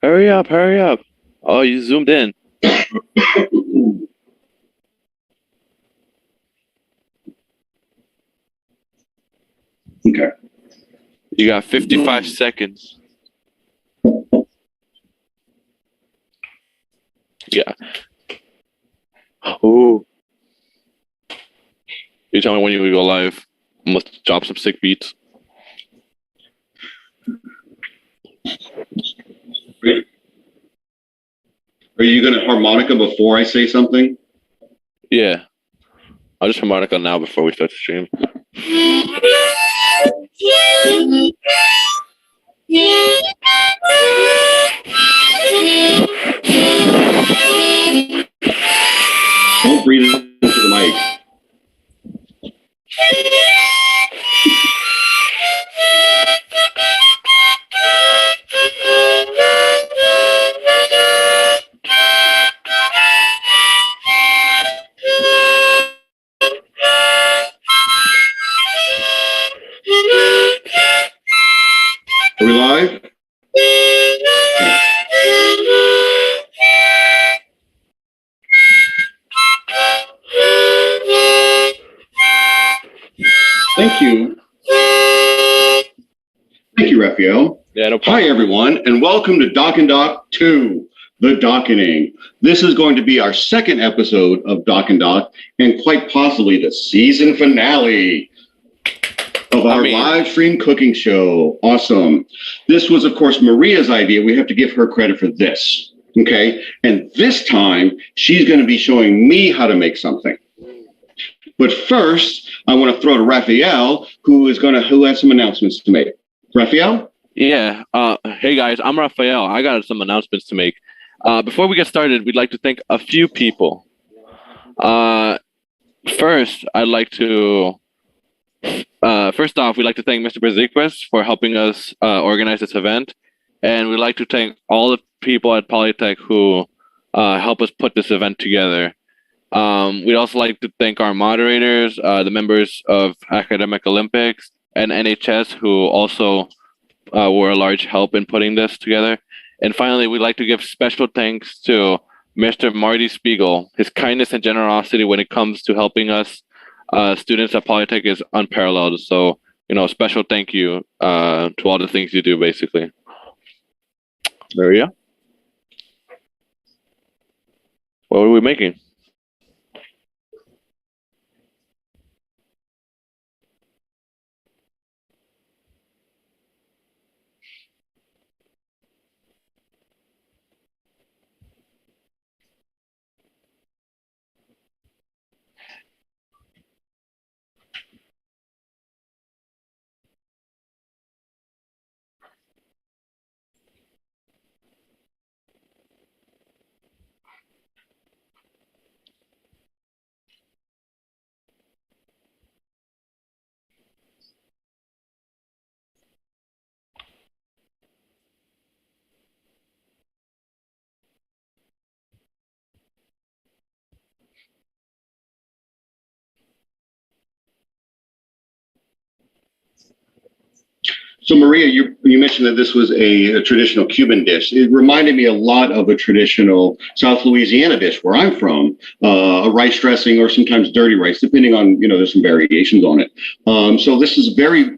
Hurry up, hurry up. Oh, you zoomed in. Okay. You got 55 seconds. Yeah. Oh. You tell me when you go live. I must drop some sick beats. Are you going to harmonica before I say something? Yeah. I'll just harmonica now before we start the stream. Don't breathe into the mic. Are we live? Thank you. Thank you, Raphael. Yeah, no problem. Hi, everyone, and welcome to Doc and Doc 2, The Dockening. This is going to be our second episode of Doc and Doc, and quite possibly the season finale of our live stream cooking show. Awesome. This was, of course, Maria's idea. We have to give her credit for this. Okay. And this time she's going to be showing me how to make something. But first, I want to throw to Raphael, who has some announcements to make. Raphael? Yeah. Hey guys, I'm Raphael. I got some announcements to make. Before we get started, we'd like to thank a few people. First, I'd like to. First off, we'd like to thank Mr. Beziquez for helping us organize this event, and we'd like to thank all the people at Polytech who help us put this event together. We'd also like to thank our moderators, the members of Academic Olympics and NHS, who also were a large help in putting this together. And finally, we'd like to give special thanks to Mr. Marty Spiegel. His kindness and generosity when it comes to helping us students at Polytech is unparalleled. So, special thank you to all the things you do, basically. Maria? What were we making? So, Maria, you mentioned that this was a traditional Cuban dish. It reminded me a lot of a traditional South Louisiana dish where I'm from, a rice dressing or sometimes dirty rice, depending on, there's some variations on it. So this is very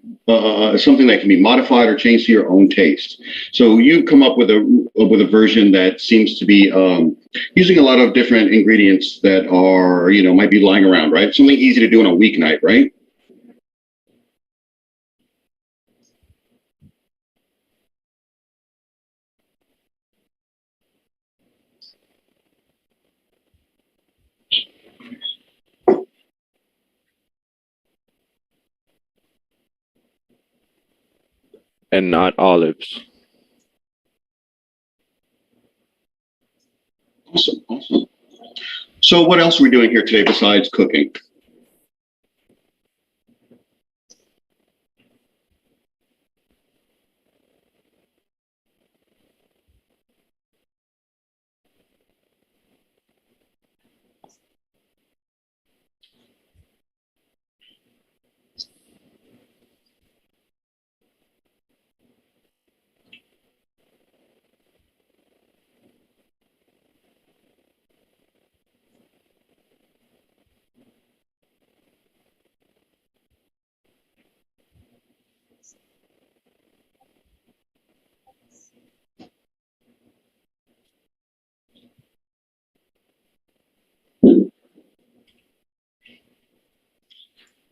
something that can be modified or changed to your own taste. So you come up with a version that seems to be using a lot of different ingredients that are, might be lying around, right? Something easy to do on a weeknight, right? And not olives. Awesome, awesome. So what else are we doing here today besides cooking?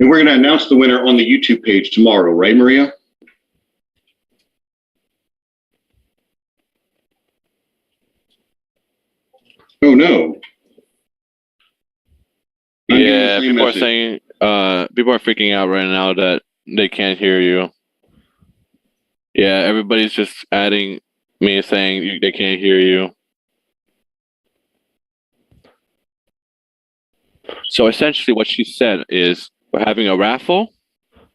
And we're going to announce the winner on the YouTube page tomorrow, right, Maria? Oh, no. Yeah, people are saying, people are freaking out right now that they can't hear you. Yeah, everybody's just adding me saying they can't hear you. So essentially what she said is we're having a raffle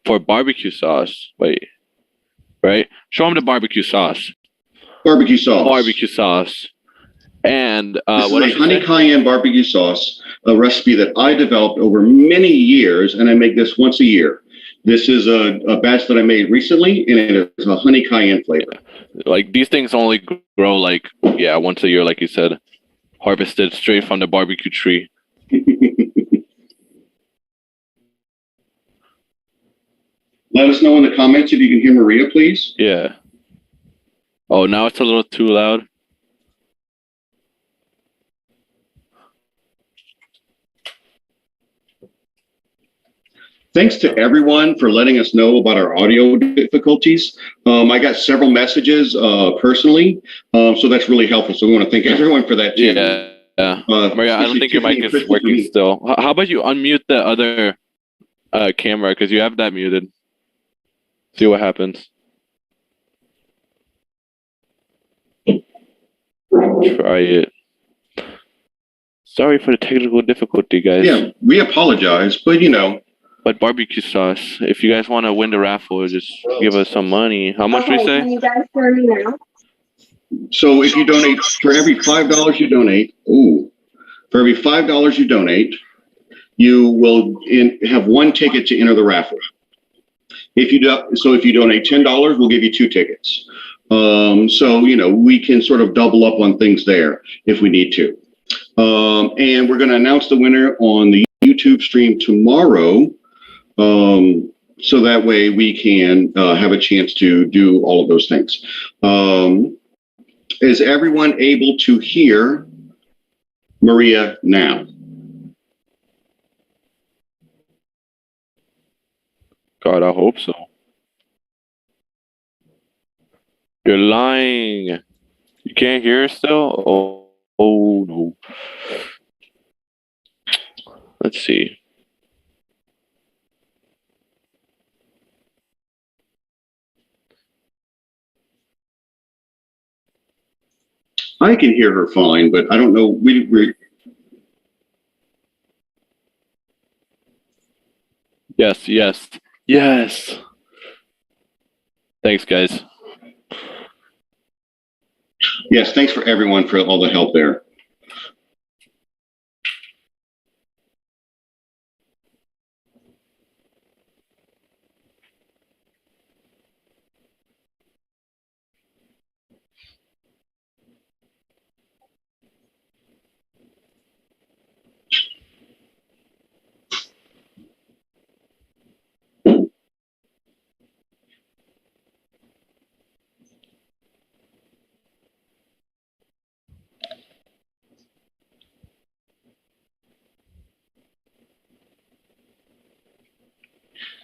for barbecue sauce. Wait, right? Show them the barbecue sauce. Barbecue sauce. Barbecue sauce. And this what is a honey cayenne barbecue sauce, a recipe that I developed over many years, and I make this once a year. This is a batch that I made recently, and it is a honey cayenne flavor. Like these things only grow like once a year, like you said, harvested straight from the barbecue tree. Let us know in the comments if you can hear Maria, please. Yeah. Oh, now it's a little too loud. Thanks to everyone for letting us know about our audio difficulties. I got several messages personally, so that's really helpful. So we want to thank everyone for that too. Yeah. Maria, I don't think your mic is working still. How about you unmute the other camera because you have that muted. See what happens. Try it. Sorry for the technical difficulty, guys. Yeah, we apologize, but you know. But barbecue sauce. If you guys want to win the raffle, just give us some money. How much we say? Can you guys hear me now? So if you donate, for every $5 you donate, for every $5 you donate, you will have one ticket to enter the raffle. If you donate $10, we'll give you 2 tickets. So you know we can sort of double up on things there if we need to. And we're going to announce the winner on the YouTube stream tomorrow. So that way we can have a chance to do all of those things. Is everyone able to hear Maria now? God, I hope so. You're lying. You can't hear us still? Oh no. Let's see. I can hear her fine, but I don't know. Yes. Thanks, guys. Yes, thanks for everyone for all the help there.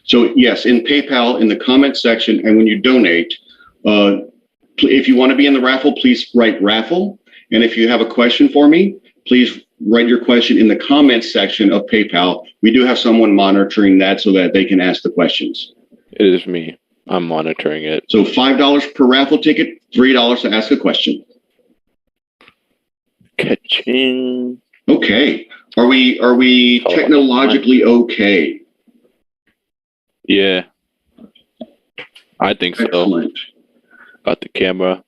So yes, in PayPal, in the comment section, and when you donate, if you want to be in the raffle, please write raffle. And if you have a question for me, please write your question in the comments section of PayPal. We do have someone monitoring that so that they can ask the questions. It is me. I'm monitoring it. So $5 per raffle ticket, $3 to ask a question. Catching. Okay. Are we technologically okay? Yeah. I think so. Excellent. Got the camera.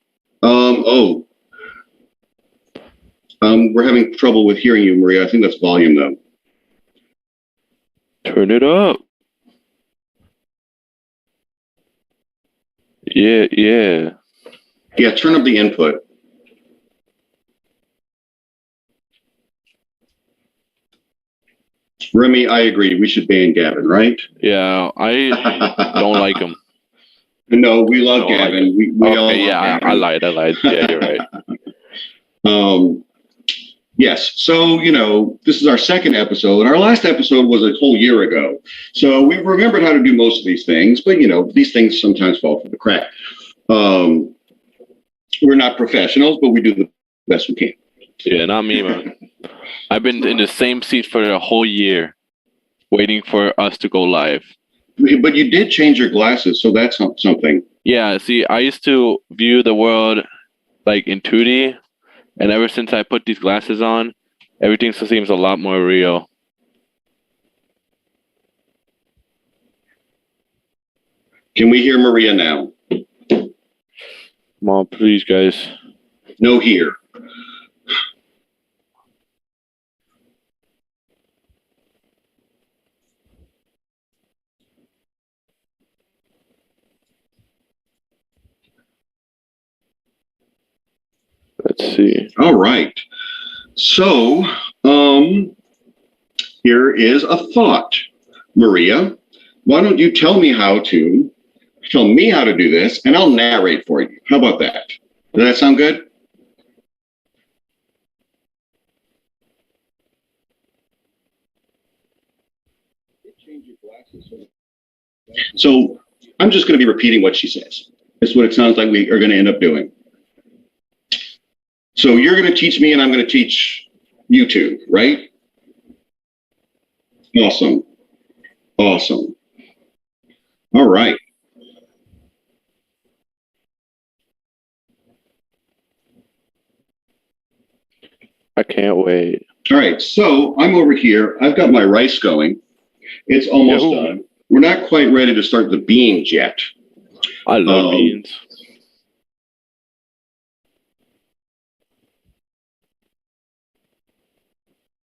We're having trouble with hearing you, Maria. I think that's volume though. Turn it up. Yeah. Yeah, turn up the input. Remy, I agree. We should ban Gavin, right? Yeah, I don't like him. No, we love Gavin. We all love Gavin. I lied. Yeah, you're right. Yes. So, this is our second episode. Our last episode was a whole year ago. So we remembered how to do most of these things, but, these things sometimes fall through the crack. We're not professionals, but we do the best we can. Yeah, not me, man. I've been in the same seat for the whole year, waiting for us to go live. But you did change your glasses, so that's something. Yeah, see, I used to view the world like in 2D, and ever since I put these glasses on, everything seems a lot more real. Can we hear Maria now? Come on, please, guys. No here. Let's see. All right. So, here is a thought. Maria, why don't you tell me how to do this, and I'll narrate for you. How about that? Does that sound good? So I'm just going to be repeating what she says. That's what it sounds like we are going to end up doing. So you're going to teach me, and I'm going to teach you two, right? Awesome. Awesome. All right. I can't wait. All right. So I'm over here. I've got my rice going. It's almost done. We're not quite ready to start the beans yet. I love beans.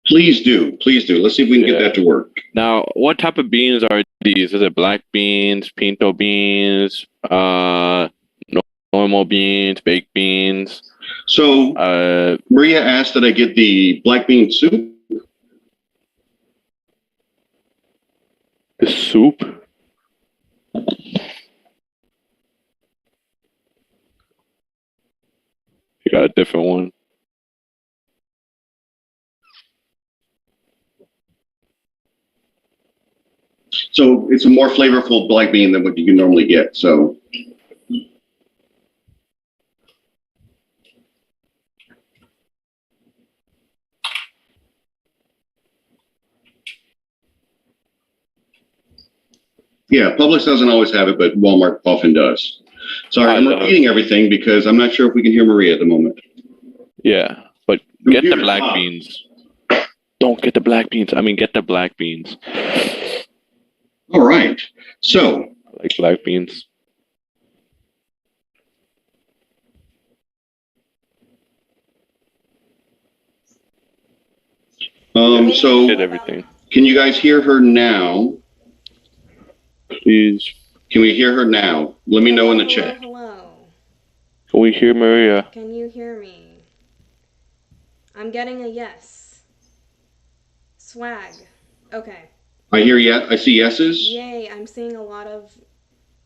Please do. Please do. Let's see if we can get that to work. Now, what type of beans are these? Is it black beans, pinto beans, normal beans, baked beans? So Maria asked that I get the black bean soup. The soup? You got a different one. So it's a more flavorful black bean than what you can normally get. So yeah, Publix doesn't always have it, but Walmart often does. Sorry, I'm repeating everything because I'm not sure if we can hear Maria at the moment. Yeah, but get the black beans. Don't get the black beans. I mean, get the black beans. All right. So, I like black beans. So everything. Can you guys hear her now? Please. Can we hear her now? Let me know in the chat. Hello. Can we hear Maria? Can you hear me? I'm getting a yes. Swag. Okay. I hear I see yeses. Yay! I'm seeing a lot of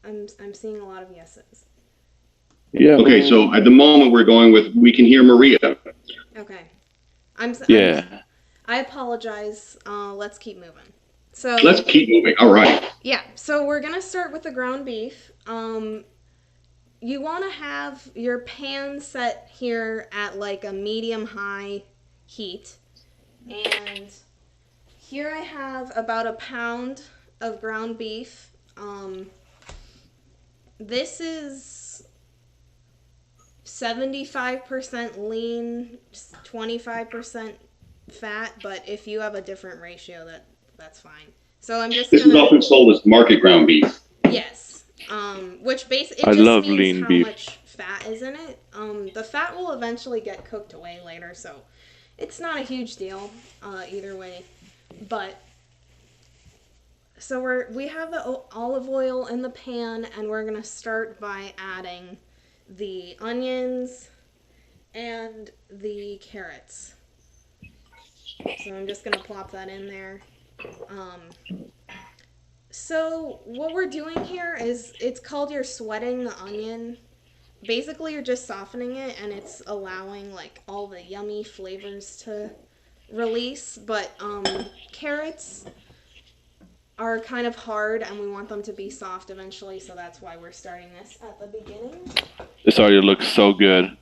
yeses. Yeah. Okay, so at the moment we're going with we can hear Maria. Okay. I apologize. Let's keep moving. So let's keep moving. All right. Yeah. So we're gonna start with the ground beef. You want to have your pan set here at like a medium-high heat, and here I have about a pound of ground beef. This is 75% lean, 25% fat, but if you have a different ratio, that's fine. So I'm just. This is often sold as market ground beef. Yes. Which basically it just means lean how beef. much fat is in it. The fat will eventually get cooked away later, so it's not a huge deal either way. But so we have the olive oil in the pan, and we're gonna start by adding the onions and the carrots. So I'm just gonna plop that in there. So what we're doing here is, it's called you're sweating the onion, basically you're just softening it, and it's allowing like all the yummy flavors to release. But carrots are kind of hard, and we want them to be soft eventually, so that's why we're starting this at the beginning. This already looks so good.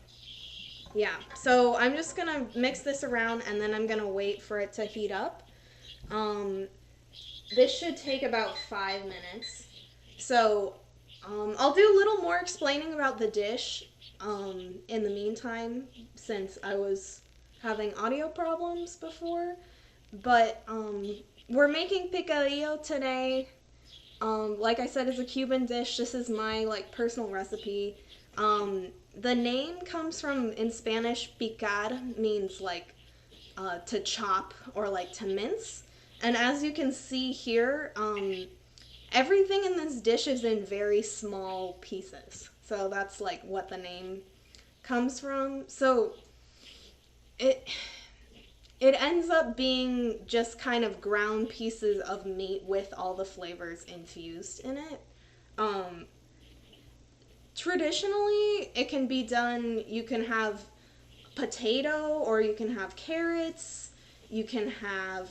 Yeah, so I'm just gonna mix this around, and then I'm gonna wait for it to heat up. This should take about 5 minutes. So I'll do a little more explaining about the dish in the meantime, since I was having audio problems before. But we're making picadillo today. Like I said, it's a Cuban dish. This is my like personal recipe. The name comes from, in Spanish, picar means like to chop or like to mince. And as you can see here, everything in this dish is in very small pieces. So that's like what the name comes from. So it ends up being just kind of ground pieces of meat with all the flavors infused in it. Traditionally, it can be done, you can have potato, or you can have carrots, you can have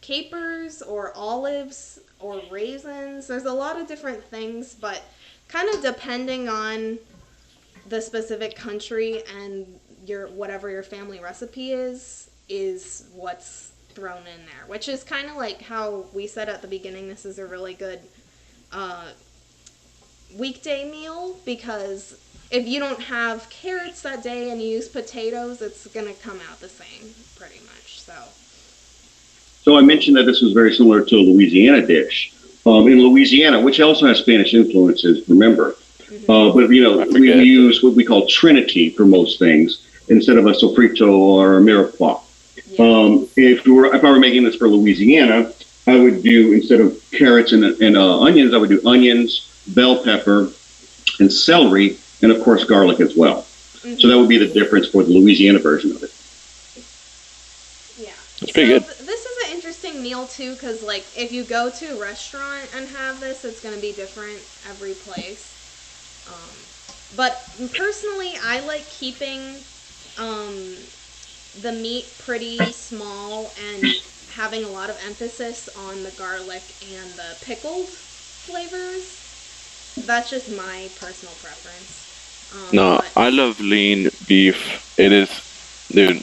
capers or olives or raisins. There's a lot of different things, but kind of depending on the specific country and whatever your family recipe is what's thrown in there, which is kind of like how we said at the beginning, this is a really good weekday meal, because if you don't have carrots that day and you use potatoes, it's going to come out the same pretty much. So I mentioned that this was very similar to a Louisiana dish. In Louisiana, which also has Spanish influences, remember. But, we use what we call Trinity for most things instead of a sofrito or a mirepoix. Yeah. If I were making this for Louisiana, I would do, instead of carrots and onions, I would do onions, bell pepper, and celery, and of course garlic as well. Mm-hmm. So that would be the difference for the Louisiana version of it. Yeah. It's pretty good. This is an interesting meal too, because like if you go to a restaurant and have this, it's going to be different every place. But personally, I like keeping the meat pretty small and having a lot of emphasis on the garlic and the pickled flavors. That's just my personal preference. I love lean beef. It is, dude,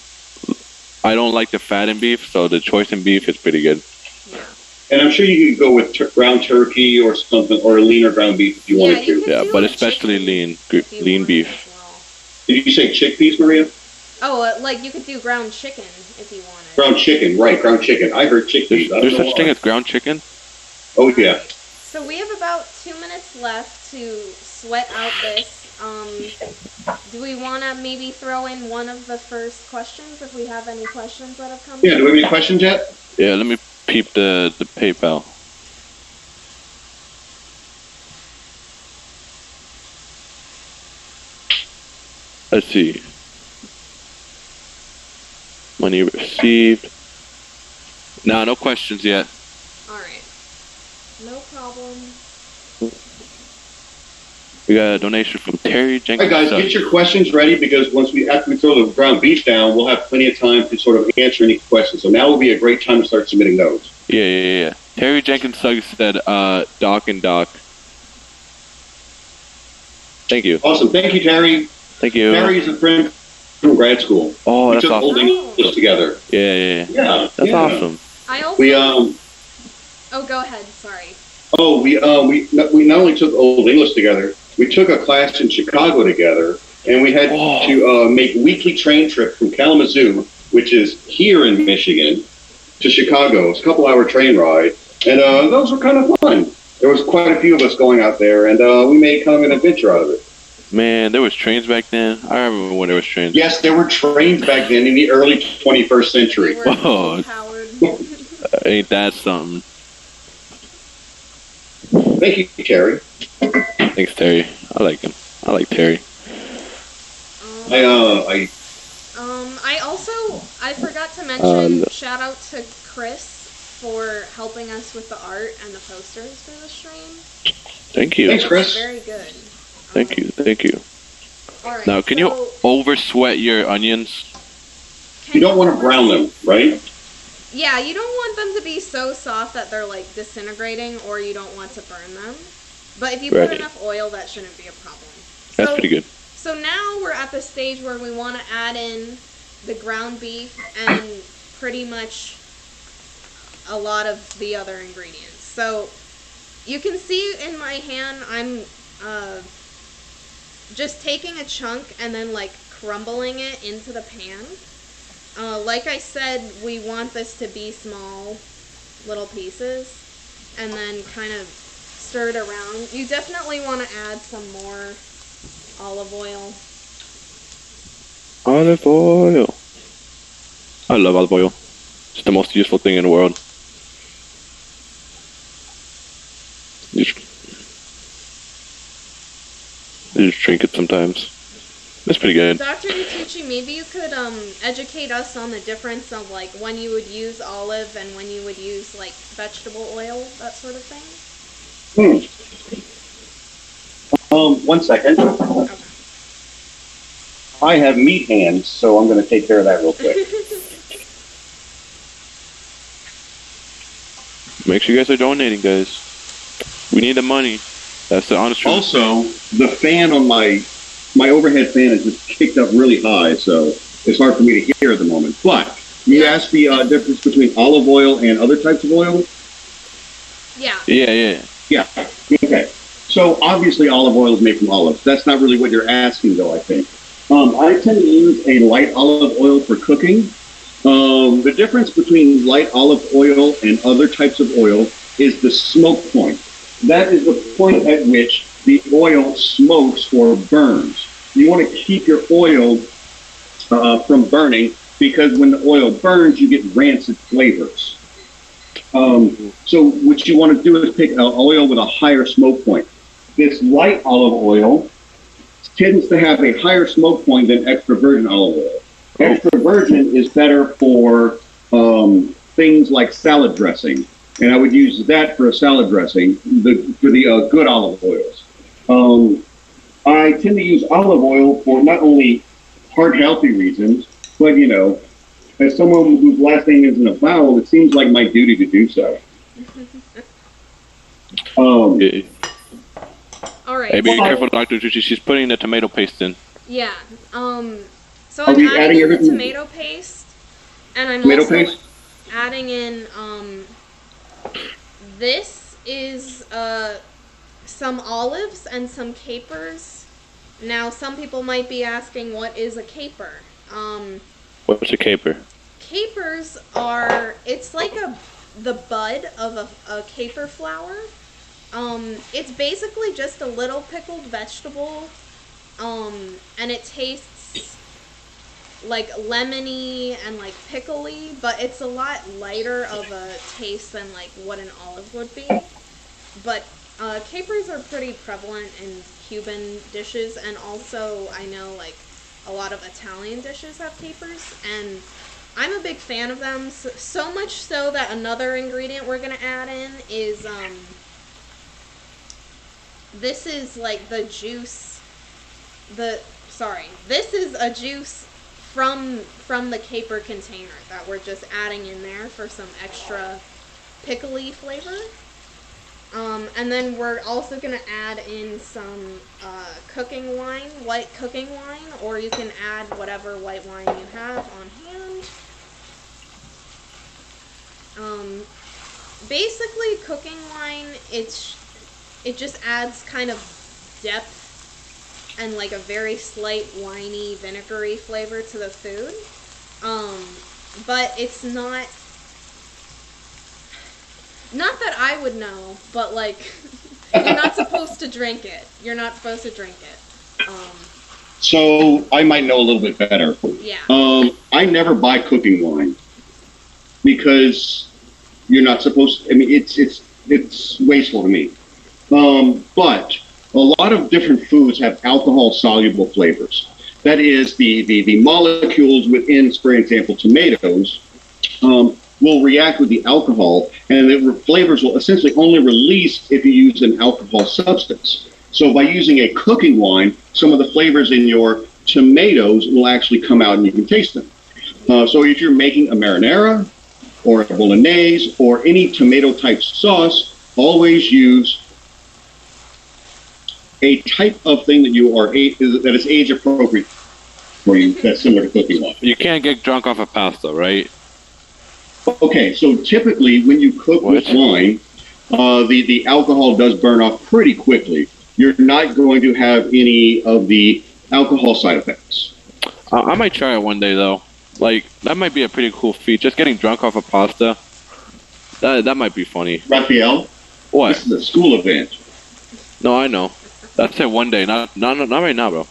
I don't like the fat in beef, so the choice in beef is pretty good. Yeah. And I'm sure you could go with ground turkey or something, or leaner ground beef if you wanted to. Yeah, but especially lean beef. Well. Did you say chickpeas, Maria? Oh, like you could do ground chicken if you wanted. Ground chicken, right, ground chicken. I heard chickpeas. There's such thing as ground chicken? Oh, yeah. So we have about 2 minutes left to sweat out this. Do we want to maybe throw in one of the first questions if we have any questions that have come in? Yeah, do we have any questions yet? Yeah, let me peep the PayPal. Let's see. Money received. Nah, no questions yet. Alright. No problem. We got a donation from Terry Jenkins. All right, guys, get your questions ready, because after we throw the ground beef down, we'll have plenty of time to sort of answer any questions. So now will be a great time to start submitting those. Yeah. Terry Jenkins said, Doc and Doc. Thank you. Awesome. Thank you, Terry. Thank you. Terry is a friend from grad school. Oh, we that's took awesome. Old English together. Yeah. That's awesome. I also... Oh, go ahead. Sorry. Oh, we not only took Old English together, we took a class in Chicago together, and we had to make weekly train trip from Kalamazoo, which is here in Michigan, to Chicago. It's a couple-hour train ride, and those were kind of fun. There was quite a few of us going out there, and we made kind of an adventure out of it. Man, there was trains back then. I remember when there was trains. Yes, there were trains back then in the early 21st century. Whoa. Ain't that something? Thank you, Terry. Thanks, Terry. I like him. I like Terry. I forgot to mention, shout out to Chris for helping us with the art and the posters for the stream. Thank you. Thanks, Chris. Very good. Thank you. Thank you. All right. Now, can you over sweat your onions? You don't want to brown them, right? Yeah, you don't want them to be so soft that they're like disintegrating, or you don't want to burn them. But if you put enough oil, that shouldn't be a problem. That's pretty good. So now we're at the stage where we want to add in the ground beef and pretty much a lot of the other ingredients. So you can see in my hand, I'm just taking a chunk and then like crumbling it into the pan. Like I said, we want this to be small little pieces and then kind of stir it around. You definitely want to add some more olive oil. Olive oil. I love olive oil. It's the most useful thing in the world. You just drink it sometimes. It's pretty good. Dr. Yatuchi, maybe you could educate us on the difference of like when you would use olive and when you would use like vegetable oil, that sort of thing. 1 second. Okay. I have meat hands, so I'm going to take care of that real quick. Make sure you guys are donating, guys. We need the money. That's the honest truth. Also, the fan on my overhead fan is just kicked up really high, so it's hard for me to hear at the moment. But you asked the difference between olive oil and other types of oil? Yeah. Yeah. Okay. So obviously olive oil is made from olives. That's not really what you're asking, though, I think. I tend to use a light olive oil for cooking. The difference between light olive oil and other types of oil is the smoke point. That is the point at which the oil smokes or burns. You want to keep your oil from burning because when the oil burns, you get rancid flavors. So what you want to do is pick an oil with a higher smoke point. This light olive oil tends to have a higher smoke point than extra virgin olive oil. Extra virgin is better for things like salad dressing, and I would use that for a salad dressing, for the good olive oils. I tend to use olive oil for not only heart healthy reasons, but as someone whose last name isn't a vowel, it seems like my duty to do so. All right. Hey, be careful, Dr. Tucci. She's putting the tomato paste in. Yeah. So I'm adding in the tomato paste, and I'm also adding in this is some olives and some capers. Now, some people might be asking, what is a caper? What's a caper? Capers it's like the bud of a caper flower. It's basically just a little pickled vegetable, and it tastes like lemony and like pickly, but it's a lot lighter of a taste than like what an olive would be. But capers are pretty prevalent in Cuban dishes, and also I know like a lot of Italian dishes have capers, and I'm a big fan of them, so much so that another ingredient we're going to add in is this is like the juice, this is a juice from the caper container that we're just adding in there for some extra pickly flavor. And then we're also going to add in some cooking wine, white cooking wine, or you can add whatever white wine you have on hand. Basically, cooking wine, it just adds kind of depth and like a very slight winey, vinegary flavor to the food. But it's not that I would know, but like you're not supposed to drink it. You're not supposed to drink it. So I might know a little bit better. Yeah. I never buy cooking wine because you're not supposed to. I mean, it's wasteful to me. But a lot of different foods have alcohol-soluble flavors. That is, the molecules within, for example, tomatoes will react with the alcohol, and the flavors will essentially only release if you use an alcohol substance. So by using a cooking wine, some of the flavors in your tomatoes will actually come out and you can taste them. So if you're making a marinara or a bolognese or any tomato type sauce, always use a type of thing that that is age appropriate for you. That's similar to cooking wine. You can't get drunk off of pasta, right? Okay, so typically when you cook with wine, the alcohol does burn off pretty quickly. You're not going to have any of the alcohol side effects. I might try it one day though. Like that might be a pretty cool feat. Just getting drunk off of pasta. That might be funny. Raphael, what? This is a school event. No, I know. That's it. One day, not right now, bro.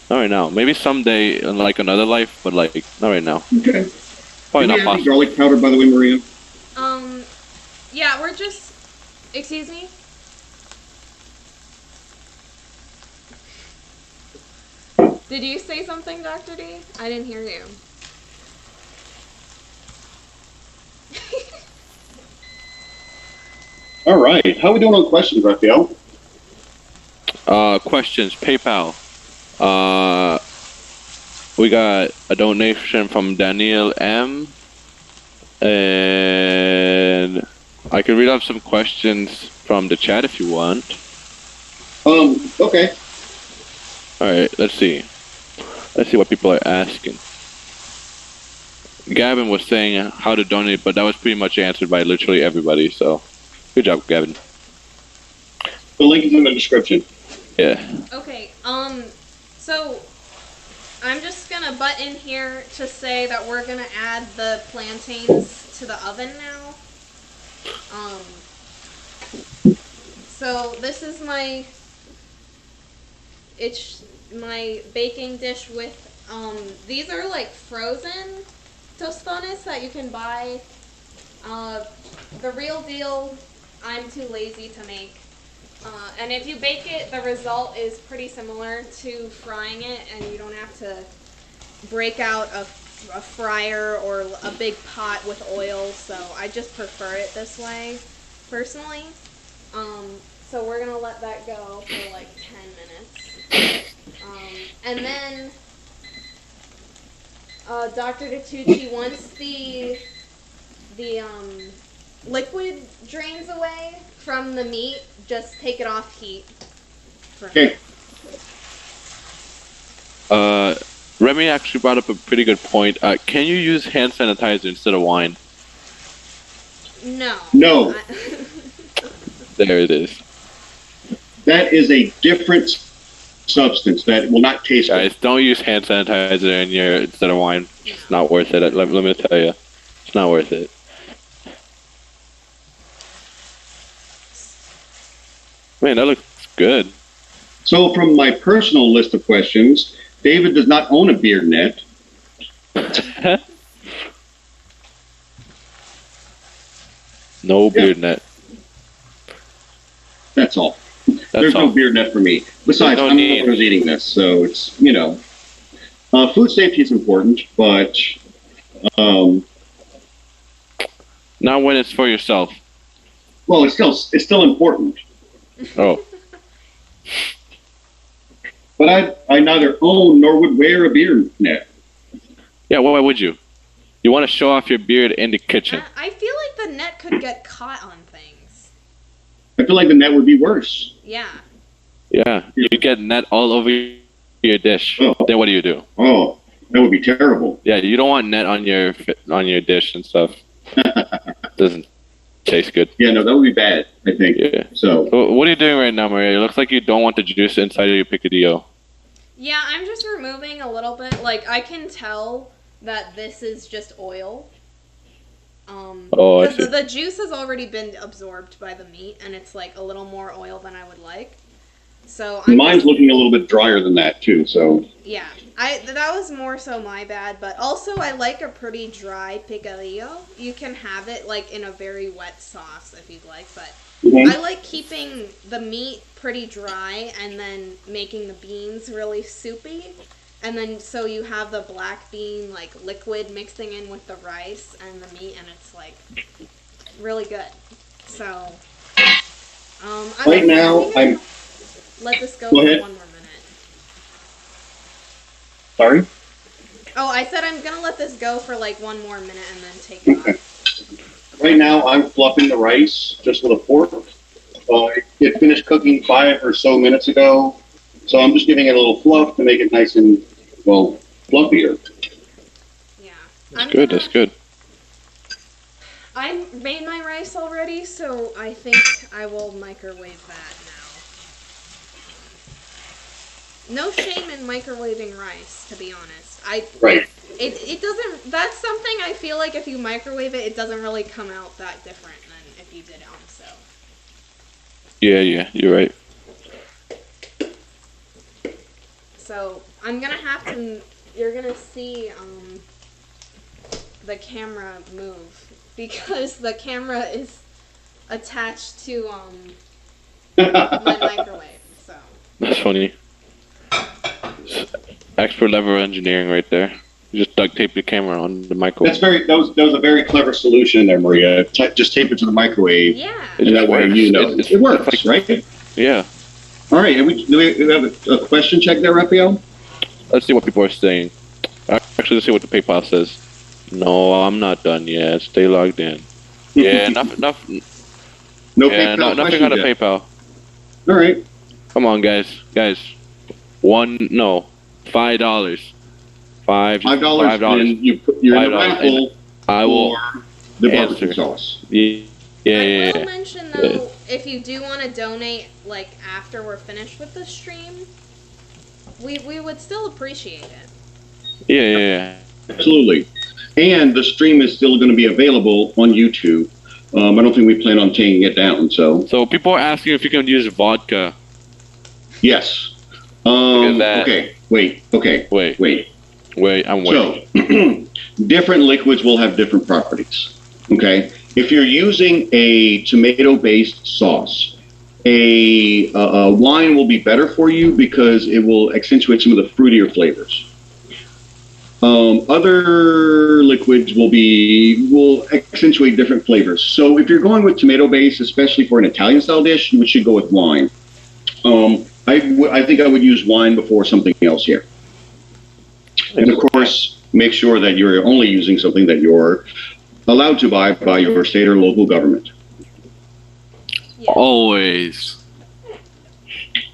Not right now. Maybe someday in like another life, but like not right now. Okay. Probably not possible. Any garlic powder, by the way, Maria? Yeah, we're just. Excuse me. Did you say something, Dr. D? I didn't hear you. All right. How are we doing on questions, Raphael? Questions. PayPal. We got a donation from Daniel M. And I can read off some questions from the chat if you want. Okay. All right. Let's see. Let's see what people are asking. Gavin was saying how to donate, but that was pretty much answered by literally everybody. So, good job, Gavin. The link is in the description. Yeah. Okay. So I'm just gonna butt in here to say that we're gonna add the plantains to the oven now. So this is my baking dish with these are like frozen tostones that you can buy. The real deal, I'm too lazy to make. And if you bake it, the result is pretty similar to frying it, and you don't have to break out a fryer or a big pot with oil, so I just prefer it this way, personally. So we're going to let that go for like 10 minutes. And then Dr. DeTucci, once the liquid drains away from the meat, just take it off heat. Okay. Remy actually brought up a pretty good point. Can you use hand sanitizer instead of wine? No. No. There it is. That is a different substance that will not taste Guys, don't use hand sanitizer in your instead of wine. It's not worth it. Let me tell you. It's not worth it. Man, that looks good. So from my personal list of questions, David does not own a beard net. No beard net. That's all. There's no beard net for me. Besides, I'm the one who's eating this, so it's, food safety is important, but not when it's for yourself. Well, it's still important. Oh. But I neither own nor would wear a beard net. Yeah, why would you? You want to show off your beard in the kitchen. I feel like the net could get caught on things. I feel like the net would be worse. Yeah. Yeah, you get net all over your dish. Oh. Then what do you do? Oh, that would be terrible. Yeah, you don't want net on your dish and stuff. Doesn't taste good. Yeah, no, that would be bad, I think. Yeah. So what are you doing right now, Maria? It looks like you don't want the juice inside of your picadillo. Yeah, I'm just removing a little bit. Like, I can tell that this is just oil. I see. The juice has already been absorbed by the meat, and it's like a little more oil than I would like. So mine's looking a little bit drier than that too. So yeah, that was more so my bad, but also I like a pretty dry picadillo. You can have it like in a very wet sauce if you'd like, but I like keeping the meat pretty dry and then making the beans really soupy. And then so you have the black bean like liquid mixing in with the rice and the meat, and it's like really good. So right now let this go Go for ahead. 1 more minute. Sorry? Oh, I said I'm gonna let this go for like 1 more minute and then take it Okay. off. Right now, I'm fluffing the rice just with a fork. It finished cooking 5 or so minutes ago, so I'm just giving it a little fluff to make it nice and, well, fluffier. Yeah. That's good. I made my rice already, so I think I will microwave that now. No shame in microwaving rice, to be honest. Right. It doesn't. That's something I feel like if you microwave it, it doesn't really come out that different than if you did it on the stove. Yeah, you're right. So I'm gonna have to. You're gonna see the camera move because the camera is attached to my microwave. So That's funny. Expert level engineering right there. You just duct tape the camera on the microwave. That was a very clever solution there, Maria. Just tape it to the microwave. yeah. And that way, you know, it works, like, right? Yeah. All right. Do we have a question check there, Raphael? Let's see what people are saying. Actually, let's see what the PayPal says. No, I'm not done yet. Stay logged in. Yeah, nothing No out PayPal of questions yet. PayPal. All right. Come on, guys. $5. $5. $5, and you're in the $5, raffle I will for the barbecue answer. sauce. Yeah. I will mention though, if you do want to donate, like after we're finished with the stream, we would still appreciate it. Yeah. Absolutely. And the stream is still going to be available on YouTube. I don't think we plan on taking it down. So people are asking if you can use vodka. yes. Look at that. Okay. Wait. I'm waiting. So different liquids will have different properties. Okay. If you're using a tomato-based sauce, a wine will be better for you because it will accentuate some of the fruitier flavors. Other liquids will accentuate different flavors. So if you're going with tomato-based, especially for an Italian-style dish, you should go with wine. I think I would use wine before something else here. And of course, make sure that you're only using something that you're allowed to buy by your state or local government. Yeah. Always.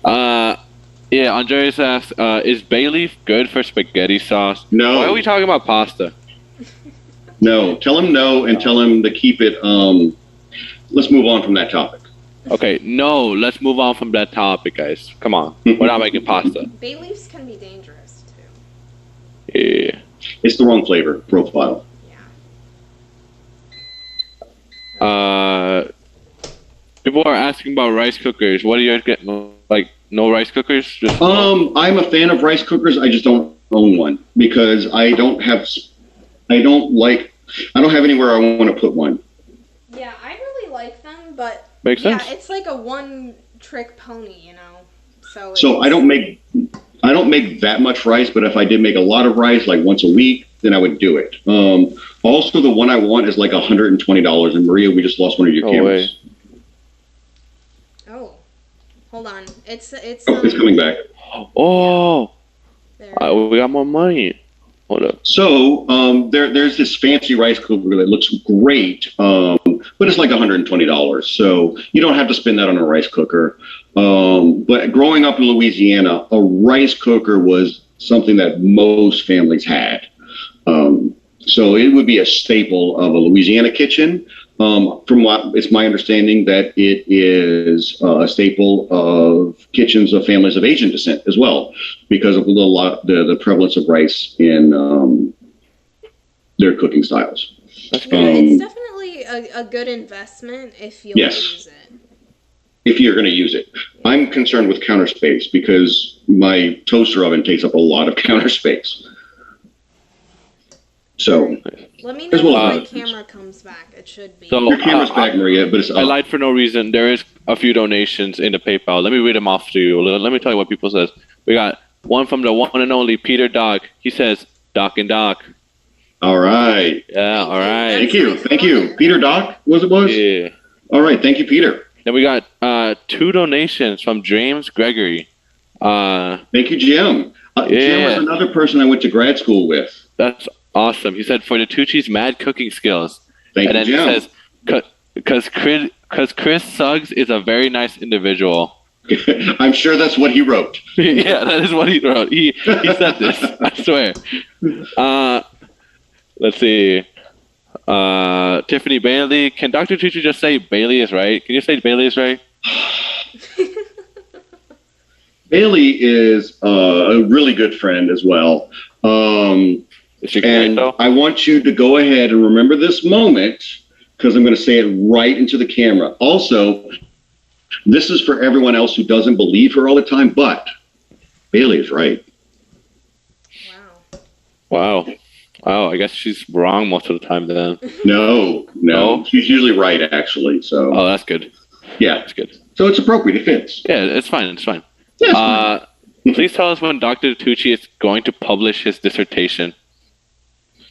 Yeah, Andreas asks, is bay leaf good for spaghetti sauce? No. Why are we talking about pasta? No. Tell him no and tell him to keep it. Let's move on from that topic. Okay, no, let's move on from that topic, guys. Come on. We're not making pasta. Bay leaves can be dangerous too. Yeah. It's the wrong flavor profile. Yeah. People are asking about rice cookers. What do you get? Like, no rice cookers? Just I'm a fan of rice cookers. I just don't own one because I don't have anywhere I want to put one. Yeah, I really like them, but Makes sense. it's like a one-trick pony, you know. So I don't make that much rice, but if I did make a lot of rice, like once a week, then I would do it. Also, the one I want is like $120. And Maria, we just lost one of your cameras. Oh, hold on. It's coming back. Oh, there. we got more money. Hold up. So there's this fancy rice cooker that looks great, but it's like $120. So you don't have to spend that on a rice cooker. But growing up in Louisiana, a rice cooker was something that most families had. So it would be a staple of a Louisiana kitchen. From what it's my understanding that it is a staple of kitchens of families of Asian descent as well, because of the prevalence of rice in their cooking styles. It's definitely a good investment if you use it. If you're going to use it. I'm concerned with counter space because my toaster oven takes up a lot of counter space. So let me know when my camera comes back. It should be. So, your camera's back, Maria, but it's up. I lied for no reason. There is a few donations in the PayPal. Let me read them off to you. Let me tell you what people says. We got one from the one and only Peter Dach. He says, Dach and Dach. All right. Yeah, all right. Thank you. Peter Dach, was it? Yeah. All right. Thank you, Peter. Then we got 2 donations from James Gregory. Thank you, Jim. Jim Yeah. is another person I went to grad school with. That's awesome. He said for the Tucci's mad cooking skills. Thank And you, then Jim. he says, because Chris Suggs is a very nice individual. I'm sure that's what he wrote. Yeah, that is what he wrote. He said this. I swear. Let's see. Tiffany Bailey. Can Dr. Tucci just say Bailey is right? Can you say Bailey is right? Bailey is a really good friend as well. Is she great, And though? I want you to go ahead and remember this moment because I'm going to say it right into the camera. Also, this is for everyone else who doesn't believe her all the time, but Bailey is right. Wow. Wow, I guess she's wrong most of the time then. No. No? She's usually right, actually. So, Oh, that's good. yeah. That's good. So it's appropriate. It fits. Yeah, it's fine. It's fine. Yeah, it's fine. Please tell us when Dr. Tucci is going to publish his dissertation.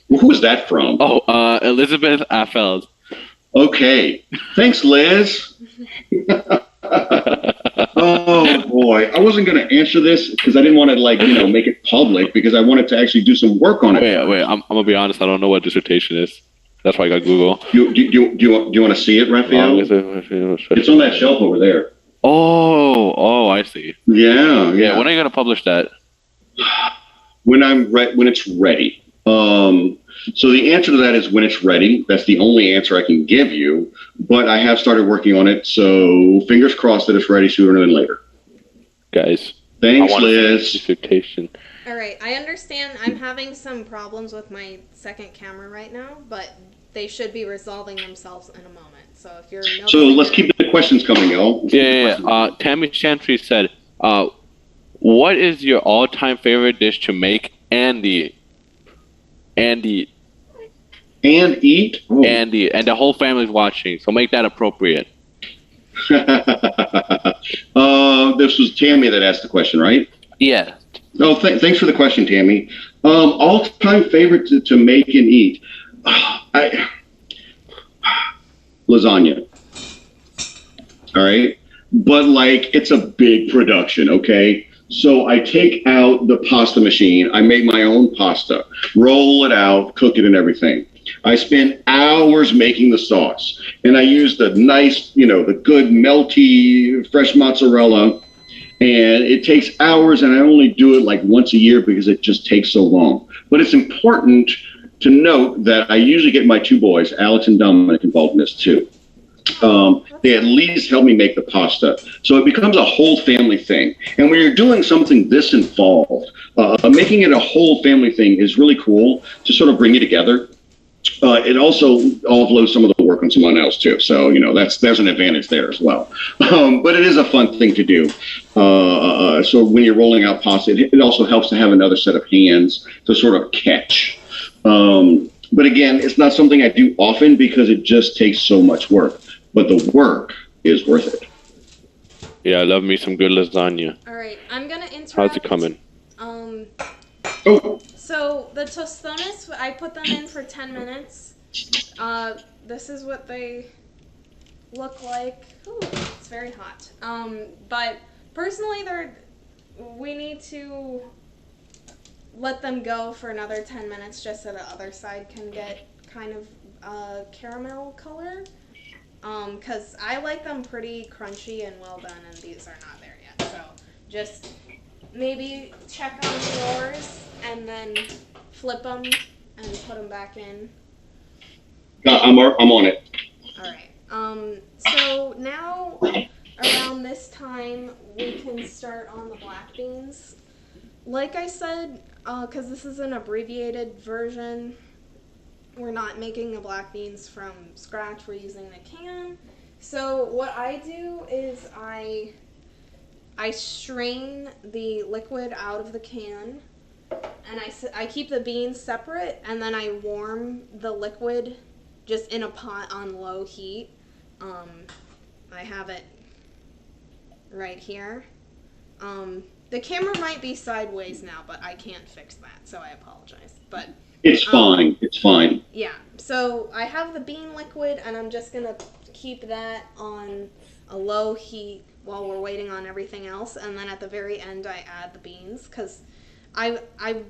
Well, who is that from? Oh, Elizabeth Affeld. Okay. Thanks, Liz. Oh, boy. I wasn't going to answer this because I didn't want to, make it public because I wanted to actually do some work on it. Wait. I'm going to be honest. I don't know what dissertation is. That's why I got Google. Do you want to see it, Raphael? It's on that shelf over there. Oh, I see. Yeah. When are you going to publish that? When it's ready. So the answer to that is when it's ready. That's the only answer I can give you. But I have started working on it, so fingers crossed that it's ready sooner than later. Guys. Thanks, Liz. Dissertation. All right, I understand I'm having some problems with my second camera right now, but they should be resolving themselves in a moment. So if you're So let's keep the questions coming, y'all. Yeah. Tammy Chantry said, what is your all-time favorite dish to make and eat? And eat? Oh. And the whole family's watching, so make that appropriate. This was Tammy that asked the question, right? Yeah. Oh, thanks for the question, Tammy. All-time favorite to make and eat? Lasagna. All right? But, it's a big production, okay? So I take out the pasta machine. I make my own pasta, roll it out, cook it and everything. I spend hours making the sauce. And I use the nice, the good melty fresh mozzarella. And it takes hours, and I only do it once a year because it just takes so long. But it's important to note that I usually get my 2 boys, Alex and Dominic, involved in this too. They at least help me make the pasta. So it becomes a whole family thing. And when you're doing something this involved, making it a whole family thing is really cool to sort of bring you together. It also offloads some of the work on someone else too. So, there's an advantage there as well. But it is a fun thing to do. So when you're rolling out pasta, it also helps to have another set of hands to sort of catch. But again, it's not something I do often because it just takes so much work. But the work is worth it. Yeah, I love me some good lasagna. All right, I'm going to interrupt. How's it coming? So the tostones, I put them in for 10 minutes. This is what they look like. Ooh, it's very hot. But personally, we need to let them go for another 10 minutes just so the other side can get kind of caramel color. Because I like them pretty crunchy and well done, and these are not there yet. So just maybe check on yours and then flip them and put them back in. I'm on it. All right. So now around this time we can start on the black beans. Like I said, because this is an abbreviated version, we're not making the black beans from scratch. We're using the can. So what I do is I strain the liquid out of the can, and I keep the beans separate, and then I warm the liquid just in a pot on low heat. I have it right here. The camera might be sideways now, but I can't fix that, so I apologize. But it's fine. It's fine. Yeah. So I have the bean liquid, and I'm just gonna keep that on a low heat while we're waiting on everything else, and then at the very end I add the beans, because I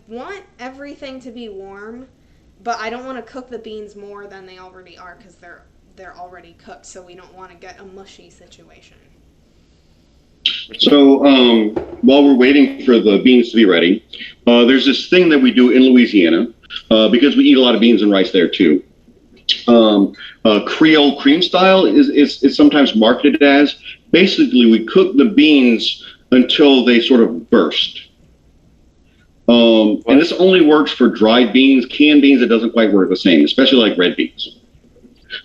want everything to be warm, but I don't want to cook the beans more than they already are, because they're already cooked, so we don't want to get a mushy situation. So while we're waiting for the beans to be ready, there's this thing that we do in Louisiana, because we eat a lot of beans and rice there too. Creole cream style is sometimes marketed as. Basically, we cook the beans until they sort of burst. And this only works for dried beans. Canned beans, it doesn't quite work the same, especially like red beans.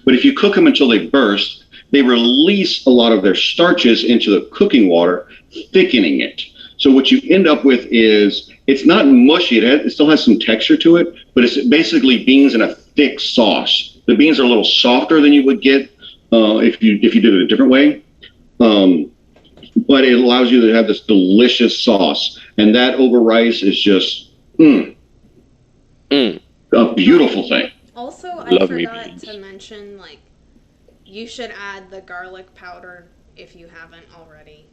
But if you cook them until they burst, they release a lot of their starches into the cooking water, thickening it. So what you end up with is, it's not mushy, it still has some texture to it, but it's basically beans in a thick sauce. The beans are a little softer than you would get if you did it a different way. But it allows you to have this delicious sauce. And that over rice is just a beautiful thing. Also, I forgot to mention, like, you should add the garlic powder if you haven't already.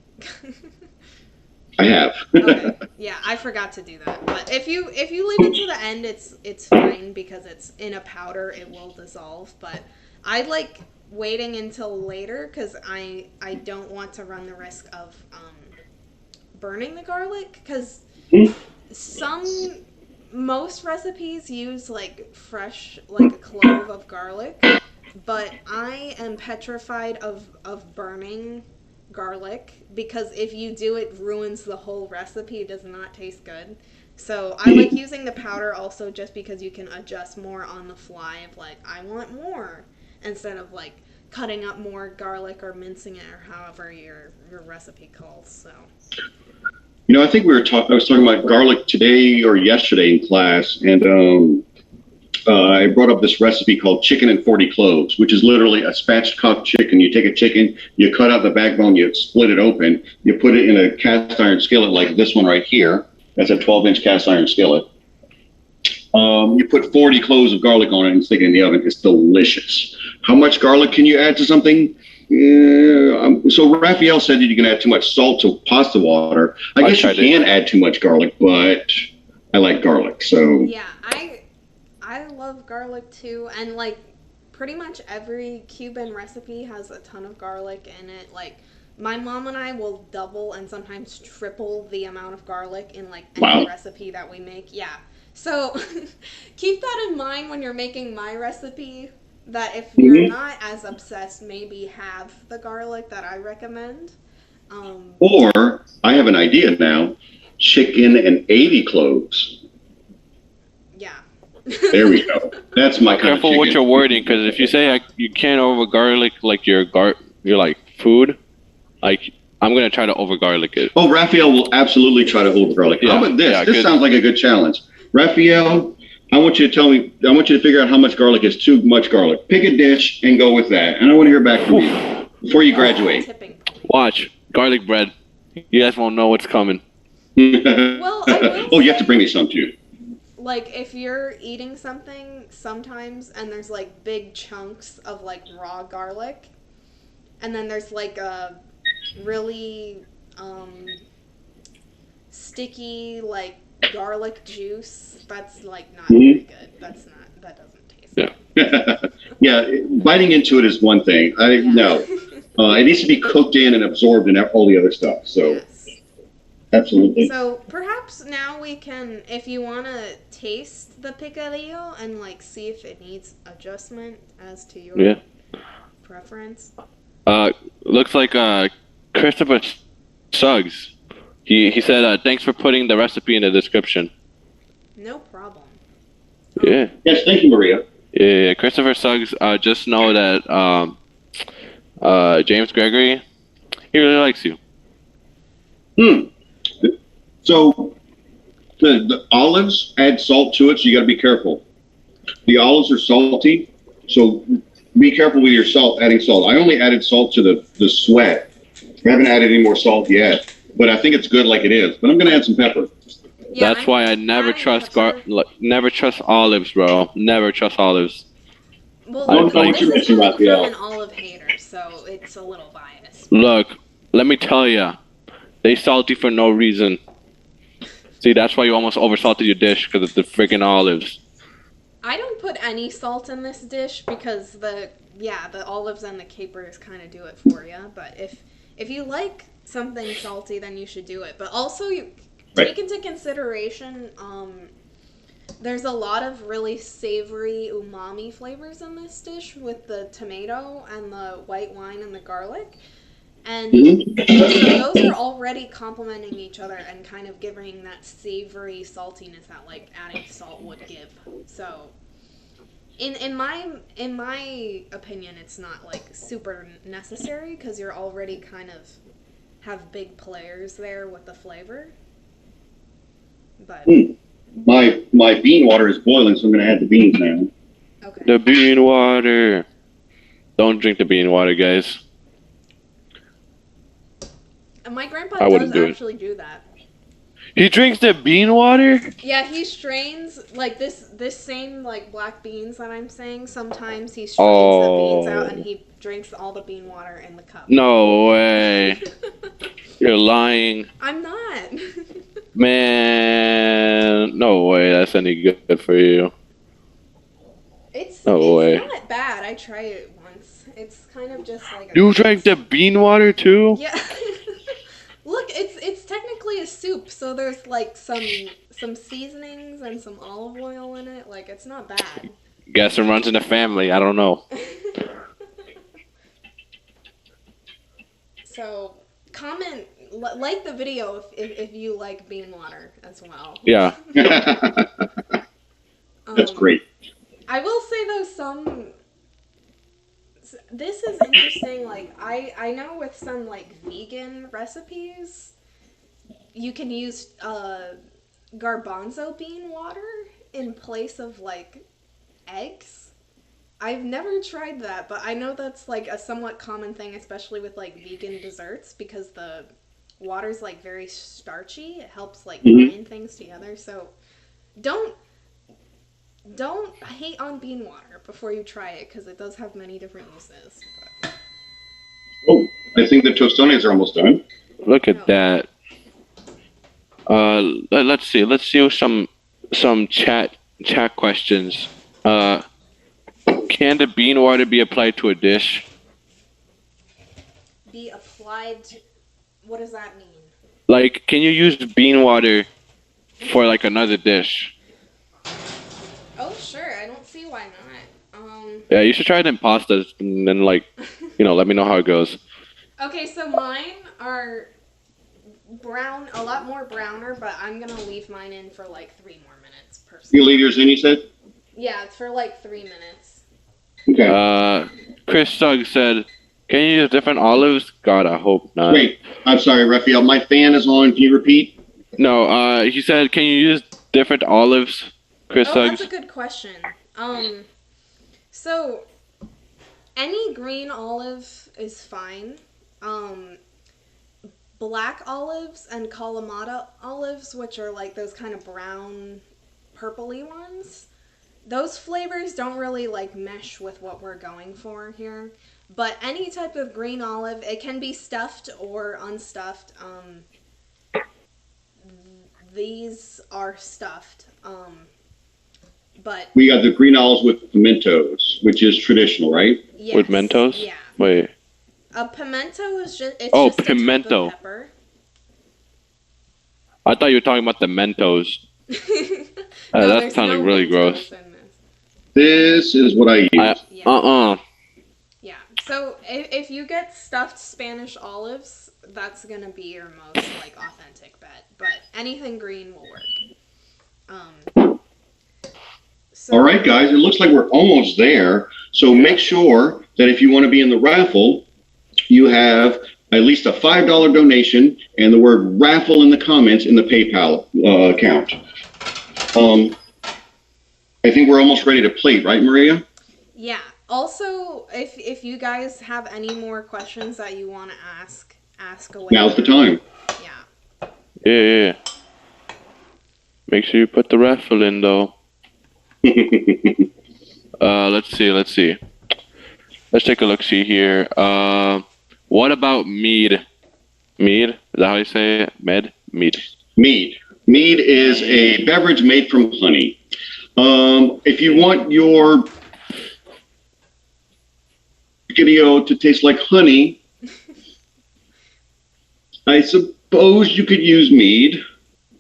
I have. Okay. Yeah, I forgot to do that. But if you leave it to the end, it's fine, because it's in a powder, it will dissolve. But I like waiting until later, because I don't want to run the risk of burning the garlic, because most recipes use like fresh, like a clove of garlic, but I am petrified of burning garlic, because if you do, it ruins the whole recipe. It does not taste good. So I like using the powder also, just because you can adjust more on the fly of like, I want more, instead of like cutting up more garlic or mincing it, or however your recipe calls. So, you know, I think I was talking about garlic today or yesterday in class, and I brought up this recipe called chicken and 40 cloves, which is literally a spatchcock chicken. You take a chicken, you cut out the backbone, you split it open, you put it in a cast iron skillet like this one right here. That's a 12-inch cast iron skillet. You put 40 cloves of garlic on it and stick it in the oven. It's delicious. How much garlic can you add to something? So Raphael said that you can add too much salt to pasta water. I guess you can add too much garlic, but I like garlic, so. Yeah, I love garlic too, and like pretty much every Cuban recipe has a ton of garlic in it. Like, my mom and I will double and sometimes triple the amount of garlic in like any recipe that we make. Yeah. So keep that in mind when you're making my recipe, that if you're not as obsessed, maybe have the garlic that I recommend. Or, I have an idea now, chicken and 80 cloves. Yeah. There we go. That's my kind of Careful with your wording, because if you say you can't over garlic like your like food, like I'm gonna try to over garlic it. Oh, Raphael will absolutely try to over garlic. Yeah. How about this? Yeah, this sounds like a good challenge. Raphael, I want you to figure out how much garlic is too much garlic. Pick a dish and go with that. And I want to hear back from you before you graduate. Watch. Garlic bread. You guys won't know what's coming. Well, you have to bring me some too. Like, if you're eating something sometimes and there's like big chunks of like raw garlic, and then there's like a really sticky like garlic juice, that's like not very good. That doesn't taste good. Yeah, biting into it is one thing. No. It needs to be cooked in and absorbed in all the other stuff. So, yes. Absolutely. So perhaps now we can, if you want to taste the picadillo and like see if it needs adjustment as to your preference. Looks like Christopher Suggs. He said thanks for putting the recipe in the description. No problem. Yeah. Yes, thank you, Maria. Yeah, Christopher Suggs. Just know that James Gregory, he really likes you. So the olives add salt to it, so you got to be careful. The olives are salty, so be careful with your salt, adding salt. I only added salt to the sweat. I haven't added any more salt yet, but I think it's good like it is. But I'm going to add some pepper. Yeah, that's why I never trust olives, bro. Never trust olives. Well, this is coming from an olive hater, so so it's a little biased. Look, let me tell ya, they salty for no reason. See, that's why you almost oversalted your dish because of the freaking olives. I don't put any salt in this dish because the olives and the capers kind of do it for you. But if you like something salty, then you should do it. But also, you take into consideration, there's a lot of really savory umami flavors in this dish with the tomato and the white wine and the garlic. And so those are already complementing each other and kind of giving that savory saltiness that like adding salt would give. So in my opinion, it's not like super necessary because you're already kind of have big players there with the flavor. But my bean water is boiling, so I'm gonna add the beans now. okay. The bean water. Don't drink the bean water, guys. And my grandpa I wouldn't does do it. actually do that. He drinks the bean water? Yeah, he strains like this same like black beans that I'm saying. Sometimes he strains the beans out and he drinks all the bean water in the cup. No way. You're lying. I'm not. Man, no way that's any good for you. It's No way. not bad. I tried it once. It's kind of just like You drank the bean water too? Yeah. Look, it's technically a soup, so there's like some seasonings and some olive oil in it. Like it's not bad. Guess it runs in the family. I don't know. So comment, like the video if you like bean water as well. Yeah. That's great. I will say though, this is interesting. Like I know with some like vegan recipes, you can use garbanzo bean water in place of like eggs. I've never tried that, but I know that's like a somewhat common thing, especially with like vegan desserts, because the water's like very starchy. It helps like bind things together. So don't hate on bean water before you try it, because it does have many different uses. But. Oh, I think the tostones are almost done. Look at that. Let's see some chat questions. Can the bean water be applied to a dish? Be applied to, what does that mean? Like, can you use bean water for like another dish? Oh, sure. I don't see why not. Yeah, you should try it in pastas and then like, let me know how it goes. Okay, so mine are brown, a lot more browner, but I'm gonna leave mine in for like 3 more minutes personally. You leave yours in, you said? Yeah, it's for like 3 minutes. Okay. Chris Sugg said, can you use different olives? God, I hope not. Wait, I'm sorry, Raphael. My fan is on. Can you repeat? No, he said, can you use different olives? Chris Suggs. That's a good question. So any green olive is fine. Black olives and Kalamata olives, which are like those kind of brown, purpley ones, those flavors don't really like mesh with what we're going for here. But any type of green olive, it can be stuffed or unstuffed. These are stuffed. But We got the green olives with pimentos, which is traditional, right? yes, With Mentos? yeah. Wait. A pimento is just it's Oh, just a type of pimento. pepper. I thought you were talking about the Mentos. No, that there's sounded no really Mentos gross. in this. This is what I use. Yeah. Yeah. So if you get stuffed Spanish olives, that's gonna be your most like authentic bet. But anything green will work. So, All right, guys, it looks like we're almost there. So make sure that if you want to be in the raffle, you have at least a $5 donation and the word raffle in the comments in the PayPal account. I think we're almost ready to plate, right, Maria? Yeah. Also, if you guys have any more questions that you want to ask away. Now's the time. Yeah. Yeah. Make sure you put the raffle in, though. Let's see. Let's take a look. See here. What about mead? Mead? Is that how you say it? Mead. Mead. Mead is a beverage made from honey. If you want your Picadillo to taste like honey, I suppose you could use mead.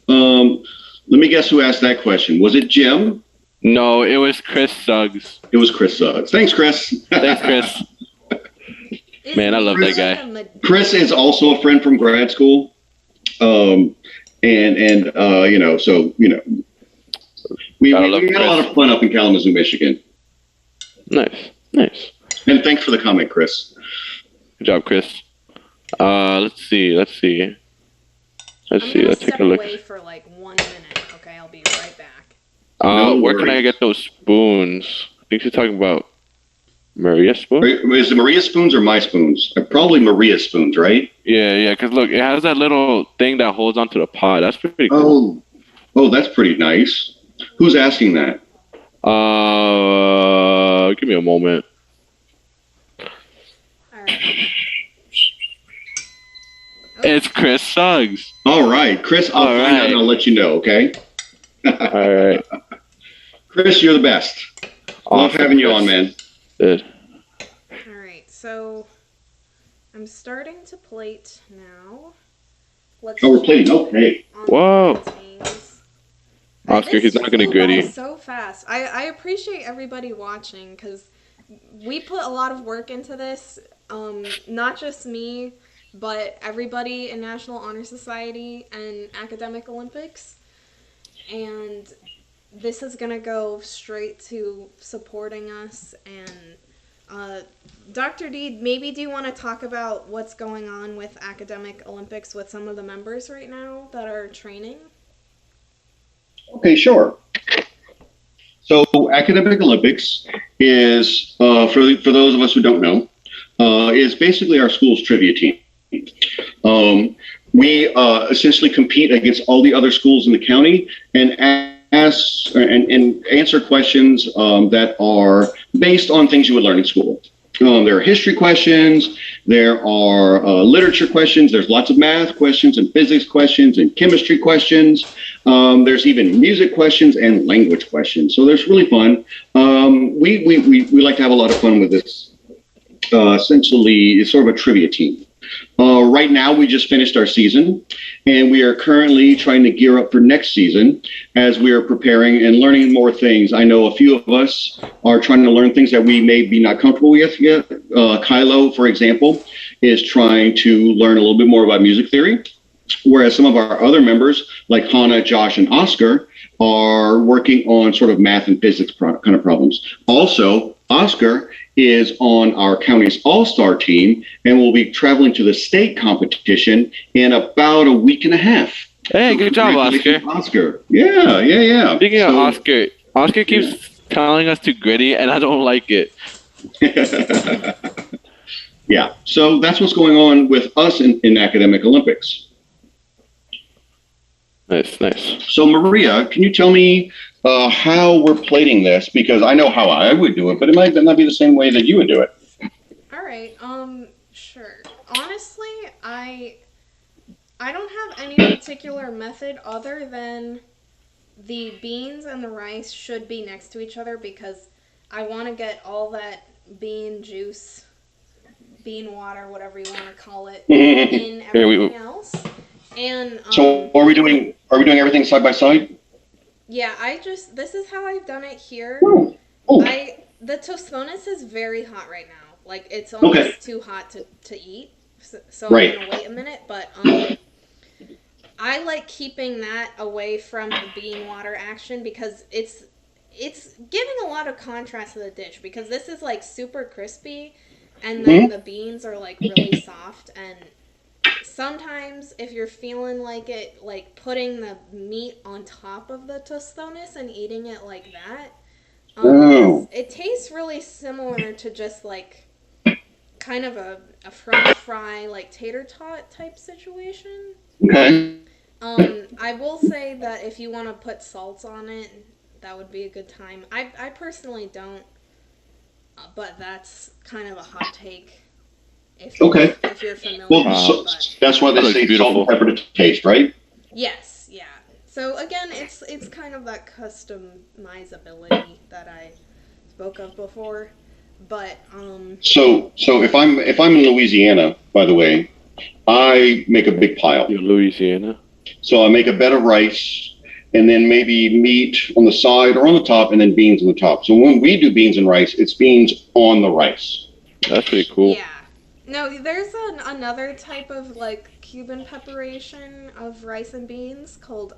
Let me guess who asked that question. Was it Jim? No, it was Chris Suggs. It was Chris Suggs. Thanks, Chris. Thanks, Chris. Man, I love that guy. Chris is also a friend from grad school. You know, so, you know, we had a lot of fun up in Kalamazoo, Michigan. Nice. Nice. And thanks for the comment, Chris. Good job, Chris. Let's see. Let's take a look. Away for like 1 minute. Okay, I'll be right back. Where can I get those spoons? I think she's talking about Maria spoons. Is it Maria spoons or my spoons? Probably Maria spoons, right? Yeah. Because look, it has that little thing that holds onto the pot. That's pretty cool. Oh, that's pretty nice. Who's asking that? Give me a moment. All right. It's Chris Suggs. All right, Chris. I'll find out and I'll let you know. Okay. All right. Chris, you're the best. Awesome, love having you on, man. Good. All right, so I'm starting to plate now. We're plating. Okay. Whoa. Oscar, he's not gonna gritty. So fast. I appreciate everybody watching because we put a lot of work into this. Not just me, but everybody in National Honor Society and Academic Olympics. And this is going to go straight to supporting us. And Dr. D, maybe do you want to talk about what's going on with Academic Olympics with some of the members right now that are training? Okay, sure. So Academic Olympics is, for those of us who don't know, is basically our school's trivia team. We essentially compete against all the other schools in the county and ask and answer questions that are based on things you would learn in school. There are history questions, there are literature questions, there's lots of math questions and physics questions and chemistry questions. There's even music questions and language questions. So there's really fun. We like to have a lot of fun with this. Essentially, it's sort of a trivia team. Right now, we just finished our season, and we are currently trying to gear up for next season as we are preparing and learning more things. I know a few of us are trying to learn things that we may be not comfortable with yet. Kylo, for example, is trying to learn a little bit more about music theory, whereas some of our other members, like Hannah, Josh, and Oscar, are working on sort of math and physics kind of problems. Also, Oscar is on our county's all-star team and will be traveling to the state competition in about a week and a half. Hey, so good job, Oscar. Oscar. Yeah. Speaking of Oscar, Oscar keeps telling us to gritty, and I don't like it. Yeah, so that's what's going on with us in Academic Olympics. Nice. So, Maria, can you tell me how we're plating this? Because I know how I would do it, but it might not be the same way that you would do it. All right. Sure. Honestly, I don't have any particular method other than the beans and the rice should be next to each other because I want to get all that bean juice, bean water, whatever you want to call it, in everything else. And so are we doing everything side by side? Yeah, this is how I've done it here. Ooh. The tostones is very hot right now. Like it's almost too hot to eat. So I'm gonna wait a minute, but I like keeping that away from the bean water action because it's giving a lot of contrast to the dish because this is like super crispy and then the beans are like really soft and sometimes if you're feeling like it, like putting the meat on top of the tostones and eating it like that, it tastes really similar to just like kind of a french fry, like tater tot type situation. Okay. I will say that if you want to put salt on it, that would be a good time. I personally don't but that's kind of a hot take. If you're familiar. Well, But that's why they That say looks salt and pepper to taste, right? yes, yeah. So again, it's kind of that customizability that I spoke of before. But So if I'm in Louisiana, by the way, I make a big pile. You're Louisiana. So I make a bed of rice, and then maybe meat on the side or on the top, and then beans on the top. So when we do beans and rice, it's beans on the rice. That's pretty cool. yeah. No, there's another type of like Cuban preparation of rice and beans called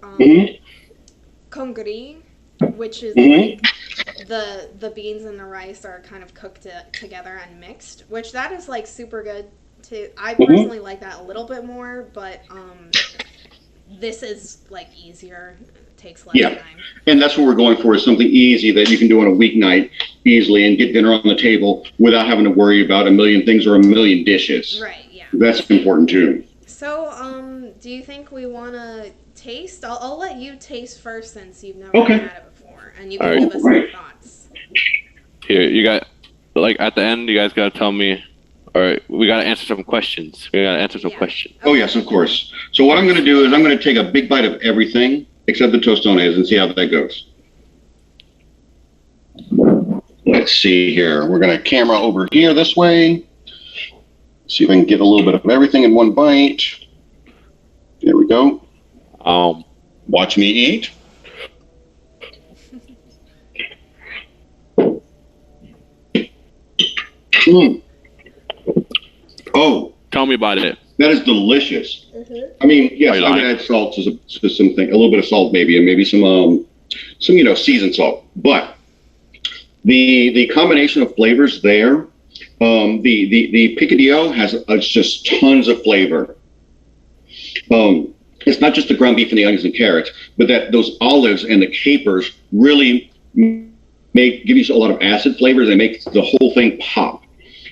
congri, which is like the beans and the rice are kind of cooked together and mixed, which that is like super good too. I personally like that a little bit more, but this is like easier. It takes less time. And that's what we're going for, is something easy that you can do on a weeknight easily and get dinner on the table without having to worry about a million things or a million dishes. Right, yeah. That's important too. So, do you think we want to taste? I'll let you taste first since you've never had it before, and you can give us your thoughts. Here, you got, like, at the end, you guys got to tell me, or we got to answer some questions. Questions. Oh, yes, of course. So what I'm going to do is I'm going to take a big bite of everything except the tostones and see how that goes. Let's see here. We're going to camera over here this way. See if I can get a little bit of everything in one bite. There we go. Watch me eat. Oh. Tell me about it. That is delicious. I mean, yes, I'm going to add salt to something, a little bit of salt maybe, and maybe some seasoned salt. But the combination of flavors there, the Picadillo has just tons of flavor. It's not just the ground beef and the onions and carrots, but that those olives and the capers really give you a lot of acid flavors. They make the whole thing pop.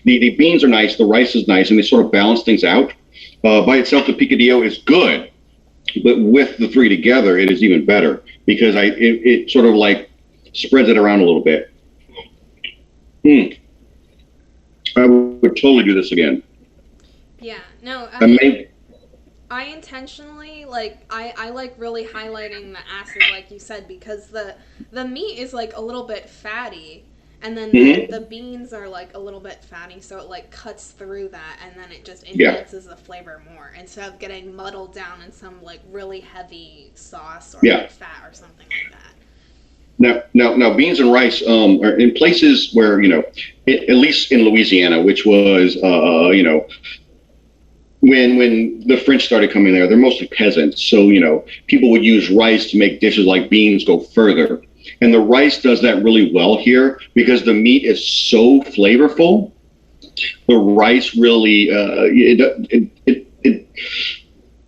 The beans are nice, the rice is nice, and they sort of balance things out. By itself, the Picadillo is good, but with the three together, it is even better because it sort of like spreads it around a little bit. I would totally do this again. Yeah, no, I intentionally, like, I like really highlighting the acid, like you said, because the meat is like a little bit fatty. And then the beans are like a little bit fatty, so it like cuts through that, and then it just enhances the flavor more instead of getting muddled down in some like really heavy sauce or like fat or something like that. Now, beans and rice are in places where at least in Louisiana, which was when the French started coming there, they're mostly peasants, so people would use rice to make dishes like beans go further. And the rice does that really well here because the meat is so flavorful. The rice really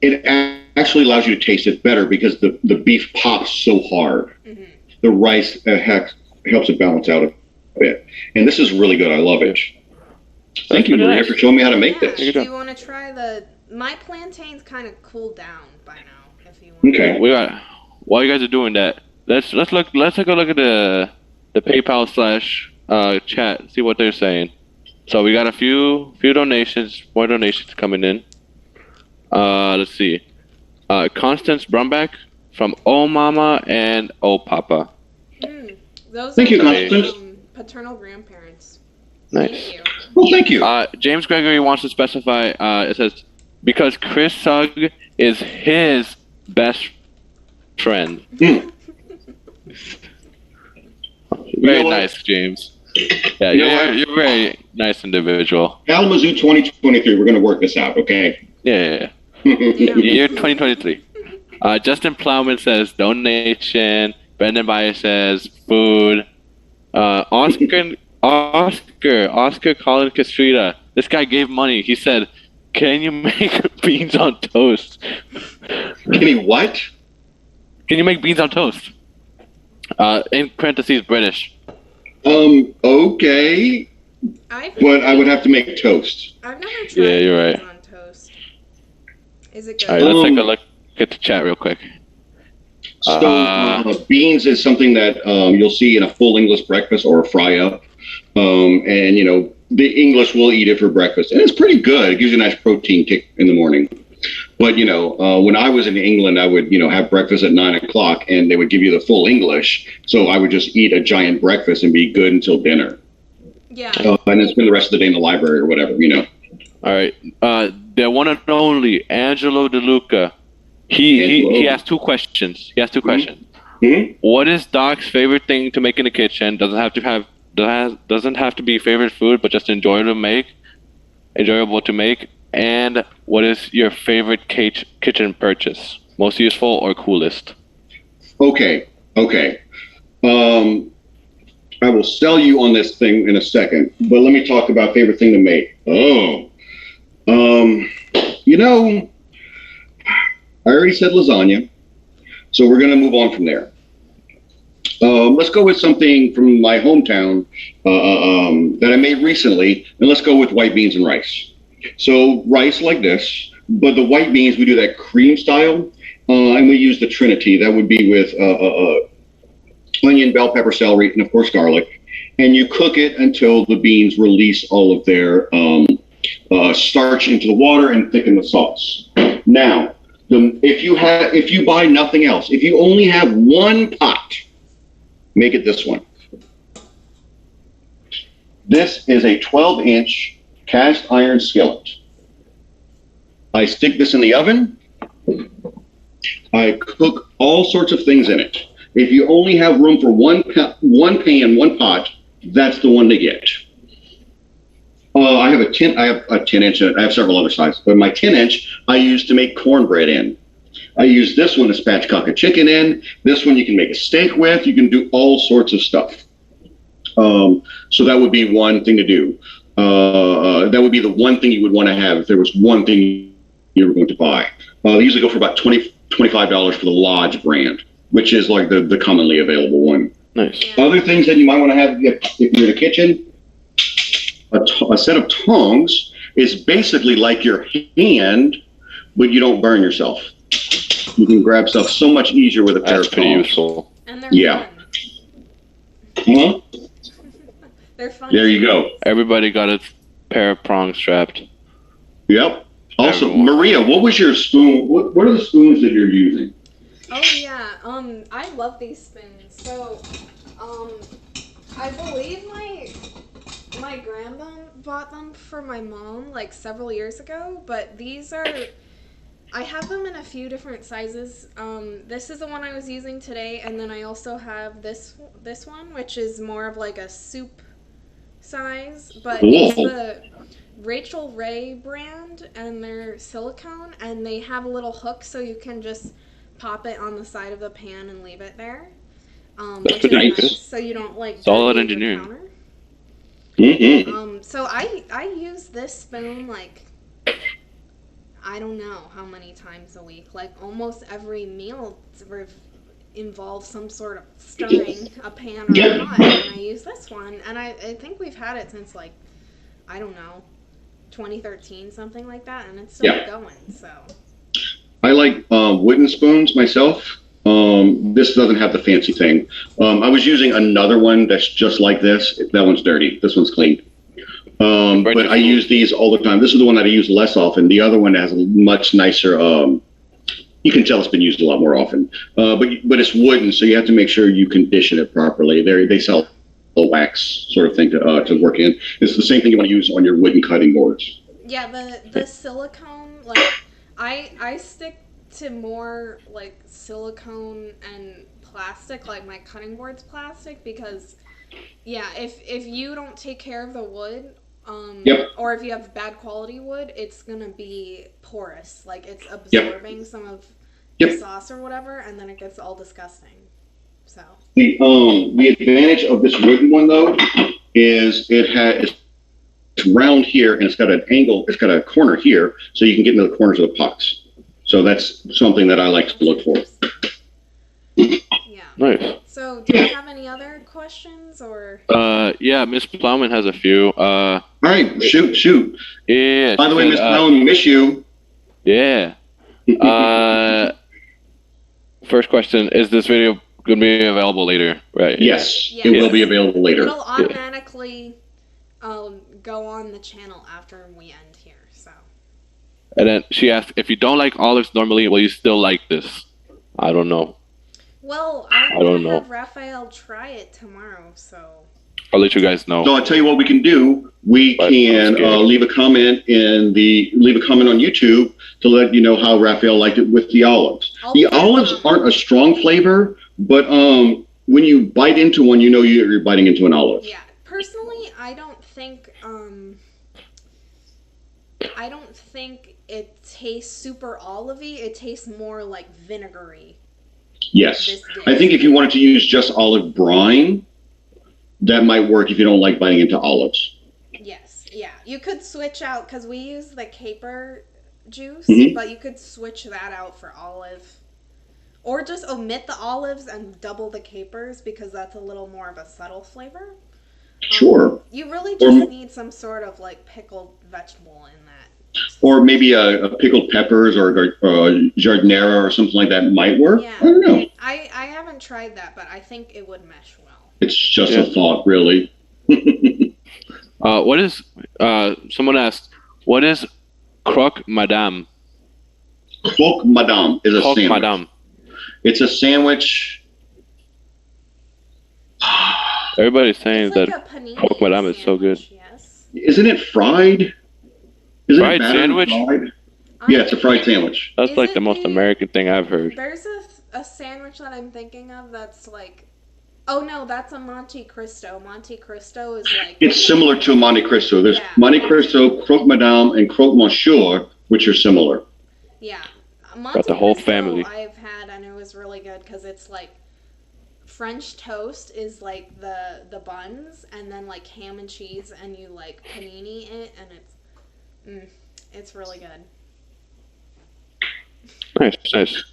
it actually allows you to taste it better because the beef pops so hard. The rice helps it balance out a bit. And this is really good. I love it. Thank you, Maria, for showing me how to make this. Do you want to try my plantain's kind of cooled down by now. If you want. Okay. While you guys are doing that, let's take a look at the PayPal / chat, see what they're saying. So we got a few more donations coming in. Let's see. Constance Brumback from Oh Mama and Oh Papa. Those Thank are you, Constance. Paternal grandparents. Nice. Thank you. Well, thank you. James Gregory wants to specify. It says because Chris Sugg is his best friend. Very nice, James. Yeah, you're a very nice individual. Kalamazoo 2023. We're going to work this out, okay? Yeah. Year 2023. Justin Plowman says donation. Brendan Bayer says food. Oscar Colin Castrita. This guy gave money. He said, "Can you make beans on toast?" Can he what? Can you make beans on toast? In parentheses, British. Okay. But I would have to make toast. I've never tried you're beans right. on toast. Is it good? All right, let's take a look at the chat real quick. So beans is something that you'll see in a full English breakfast or a fry up. And, the English will eat it for breakfast. And it's pretty good. It gives you a nice protein kick in the morning. But, when I was in England, I would, have breakfast at 9 o'clock and they would give you the full English. So I would just eat a giant breakfast and be good until dinner. Yeah. And then spend the rest of the day in the library or whatever, All right. The one and only Angelo De Luca. He has two questions. Mm-hmm. What is Doc's favorite thing to make in the kitchen? Doesn't have to be favorite food, but just enjoyable to make. And what is your favorite kitchen purchase? Most useful or coolest? Okay. I will sell you on this thing in a second, but let me talk about favorite thing to make. I already said lasagna, so we're going to move on from there. Let's go with something from my hometown that I made recently, and let's go with white beans and rice. So rice like this, but the white beans, we do that cream style, and we use the Trinity. That would be with onion, bell pepper, celery, and of course garlic. And you cook it until the beans release all of their starch into the water and thicken the sauce. Now, if you buy nothing else, if you only have one pot, make it this one. This is a 12-inch cast iron skillet. I stick this in the oven. I cook all sorts of things in it. If you only have room for one pan, one pot, that's the one to get. I have a 10-inch. I have several other sizes, but my 10-inch I use to make cornbread in. I use this one to spatchcock a chicken in. This one you can make a steak with. You can do all sorts of stuff. So that would be one thing to do. That would be the one thing you would want to have if there was one thing you were going to buy. They usually go for about $25 for the Lodge brand, which is like the commonly available one. Nice. Other things that you might want to have if you're in the kitchen, a set of tongs is basically like your hand, but you don't burn yourself. You can grab stuff so much easier with a pair of tongs. Pretty useful. And they're fun. Huh? They're fun. There you go. Everybody got a pair of prongs strapped. Yep. Also, Maria, what was your spoon? What are the spoons that you're using? Oh yeah, I love these spoons. So, I believe my grandma bought them for my mom like several years ago, but these are, I have them in a few different sizes. This is the one I was using today, and then I also have this one, which is more of like a soup size, but it's the Rachel Ray brand, and they're silicone, and they have a little hook so you can just pop it on the side of the pan and leave it there. Which is nice, so you don't like solid engineering. So I use this spoon like I don't know how many times a week. Like almost every meal involves some sort of stirring a pan or a pot, and I use this one, and I think we've had it since like I don't know 2013, something like that, and it's still going. So I like wooden spoons myself. This doesn't have the fancy thing. I was using another one that's just like this. That one's dirty. This one's clean. But I use these all the time. This is the one that I use less often. The other one has a much nicer, you can tell it's been used a lot more often. But it's wooden, so you have to make sure you condition it properly. They sell a wax sort of thing to work in. It's the same thing you want to use on your wooden cutting boards. Yeah, the silicone, like I stick to more like silicone and plastic, like my cutting board's plastic, because if you don't take care of the wood, or if you have bad quality wood, it's gonna be porous, like it's absorbing some of the sauce or whatever, and then it gets all disgusting. So the advantage of this wooden one though is it's round here, and it's got an angle, it's got a corner here, so you can get into the corners of the pots. So that's something that I like to look for. Yeah. Nice. So do you have any other questions or? Yeah, Miss Plowman has a few. All right, shoot. Yeah. By the way, Miss Plowman, miss you. Yeah. first question: is this video going to be available later? Right. Yes, Yeah. it will be available later. It'll automatically go on the channel after we end here. So. And then she asked, if you don't like olives normally, will you still like this? I don't know. Well, I'm I don't gonna know. have Raphael try it tomorrow, so. I'll let you guys know. So I'll tell you what we can do. We But can I'm scared. leave a comment on YouTube to let you know how Raphael liked it with the olives. I'll The put a olives comment. aren't a strong flavor, but when you bite into one, you know you're biting into an olive. Yeah, personally, I don't think it tastes super olivey. It tastes more like vinegary. Yes. This dish. I think if you wanted to use just olive brine, that might work if you don't like biting into olives. Yes, yeah. You could switch out, because we use the caper juice, Mhm. but you could switch that out for olive. Or just omit the olives and double the capers, because that's a little more of a subtle flavor. Sure. You really Or- just need some sort of like pickled vegetable in that. Or maybe a pickled peppers or jardinera or something like that might work. Yeah. I don't know. I haven't tried that, but I think it would mesh well. It's just Yeah. a thought, really. What is? Someone asked, what is croque madame? Croque madame is a Croque sandwich. madame. It's a sandwich. Everybody's saying It's like that a panini croque madame is so good. sandwich, Yes. Isn't it fried? Isn't Fried it battered and sandwich? fried? Yeah, it's a fried sandwich. That's Is like it the most the- American thing I've heard. There's a sandwich that I'm thinking of that's like, oh no, that's a Monte Cristo. Monte Cristo is like. It's similar to Monte Cristo. There's Yeah. Monte Cristo, Croque Madame, and Croque Monsieur, which are similar. Yeah. Monte the whole Cristo family. I've had, and it was really good because it's like French toast is like the buns, and then like ham and cheese, and you like panini it, and it's really good. Nice, nice.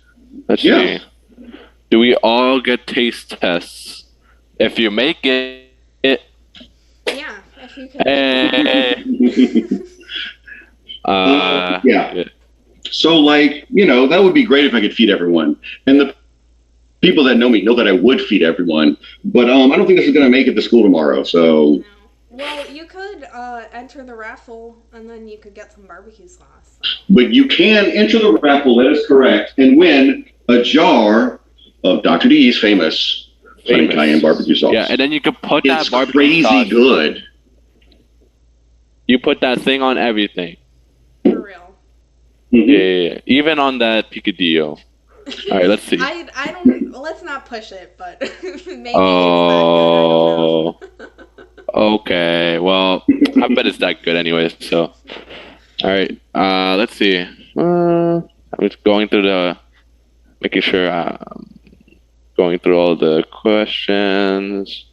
Let's Yeah. see. Do we all get taste tests? If you make it, Yeah, if you could. hey. Yeah. So, like, that would be great if I could feed everyone. And the people that know me know that I would feed everyone. But I don't think this is going to make it to school tomorrow. So, No. Well, you could enter the raffle, and then you could get some barbecue sauce. but you can enter the raffle, that is correct, and win a jar of Dr. D's famous honey cayenne barbecue sauce. Yeah, and then you can put that It's barbecue crazy sauce. good. You put that thing on everything. For real. Mhm. Yeah. Even on that Picadillo. All right, let's see. I don't. Let's not push it, but maybe Oh. it's that good. I don't know. Okay, well, I bet it's that good anyway. So, all right, let's see. I'm just going through making sure I'm going through all the questions.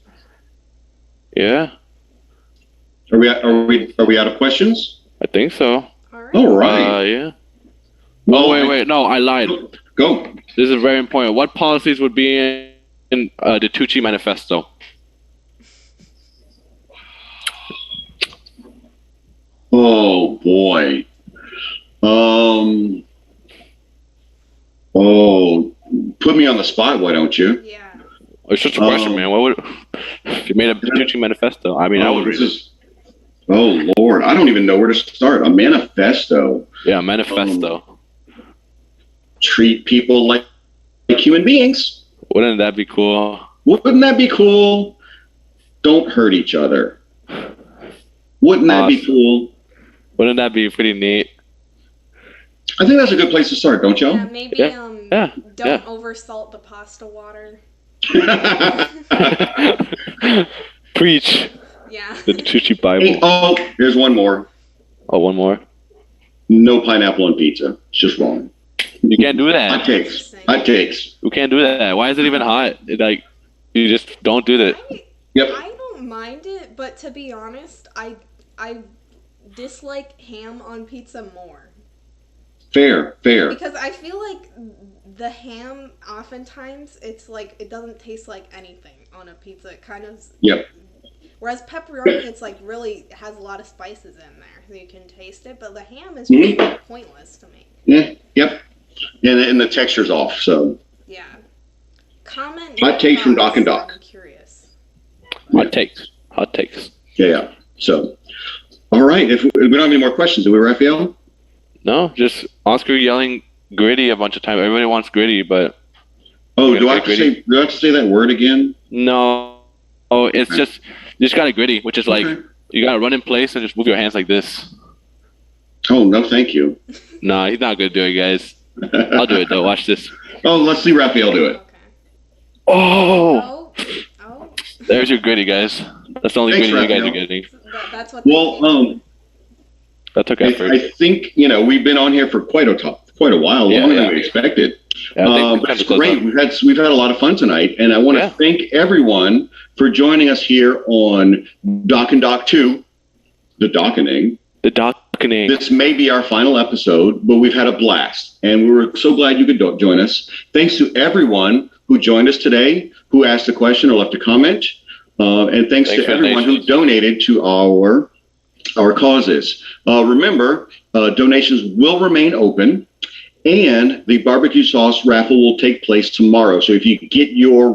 Yeah, Are we out of questions? I think so. All right. All right. Yeah. Well, Oh, wait, no, I lied. Go. This is very important. What policies would be in the Tucci Manifesto? Oh boy. Oh, put me on the spot, why don't you? Yeah. It's just a question, man. What would if you made a Tucci Manifesto? I mean, I would read it. Oh Lord, I don't even know where to start. A manifesto. Yeah, manifesto. Treat people like human beings. Wouldn't that be cool? Wouldn't that be cool? Don't hurt each other. Wouldn't that be Awesome. cool? Wouldn't that be pretty neat? I think that's a good place to start, don't you? Yeah. Maybe Yeah, don't oversalt the pasta water. Preach Yeah. the Tucci Bible. Oh, here's one more. Oh, one more. No pineapple on pizza. It's just wrong. You can't do Hot that. takes. Hot takes. You can't do that. Why is it even hot? Like, you just don't do that. Yep. I don't mind it, but to be honest, I dislike ham on pizza more. Fair. Because I feel like the ham, oftentimes, it's like, it doesn't taste like anything on a pizza. It kind of. Yep. Whereas pepperoni, it's like really has a lot of spices in there, so you can taste it. But the ham is just pointless to me. Yeah. Yep. And the texture's off, so. Yeah. comment. Hot takes from Doc and Doc. I'm curious. Hot takes. Hot takes. Yeah. So, all right. If we don't have any more questions, do we, Raphael? No, just Oscar yelling gritty a bunch of times. Everybody wants gritty, but Oh, do I have to say that word again? no. Oh, it's just you just gotta gritty, which is like Okay. you gotta run in place and just move your hands like this. Oh, no, thank you. Nah, he's not gonna do it, guys. I'll do it though. Watch this. Oh, let's see Raphael do it. Okay. Oh, Oh. there's your gritty, guys. That's the only Thanks, gritty you guys are Raphael. getting. That's what. Well, That took effort. I think, we've been on here for quite a while, longer than we expected. Yeah, I think But it's great. We've had a lot of fun tonight, and I want to thank everyone for joining us here on Doc and Doc 2, the Dockening. The Dockening. This may be our final episode, but we've had a blast, and we were so glad you could join us. Thanks to everyone who joined us today, who asked a question or left a comment, and thanks to everyone who donated to our causes. Remember, donations will remain open, and the barbecue sauce raffle will take place tomorrow. So if you get your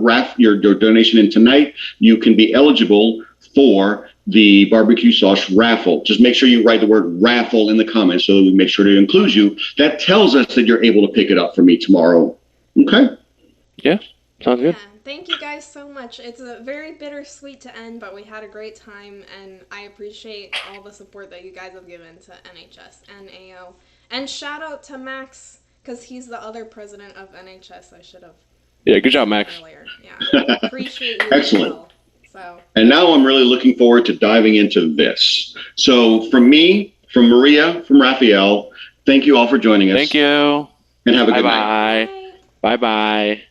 donation in tonight, you can be eligible for the barbecue sauce raffle. Just make sure you write the word raffle in the comments so that we make sure to include you. That tells us that you're able to pick it up for me tomorrow. Okay? Yeah, sounds good. Yeah, thank you guys so much. It's a very bittersweet to end, but we had a great time, and I appreciate all the support that you guys have given to NHS and AO. And shout out to Max, because he's the other president of NHS. I should have. Yeah, good job, Max. Earlier. Yeah, appreciate you. Excellent. As well. So. And now I'm really looking forward to diving into this. So from me, from Maria, from Raphael, thank you all for joining us. Thank you. And have a good night. Bye-bye. Bye-bye.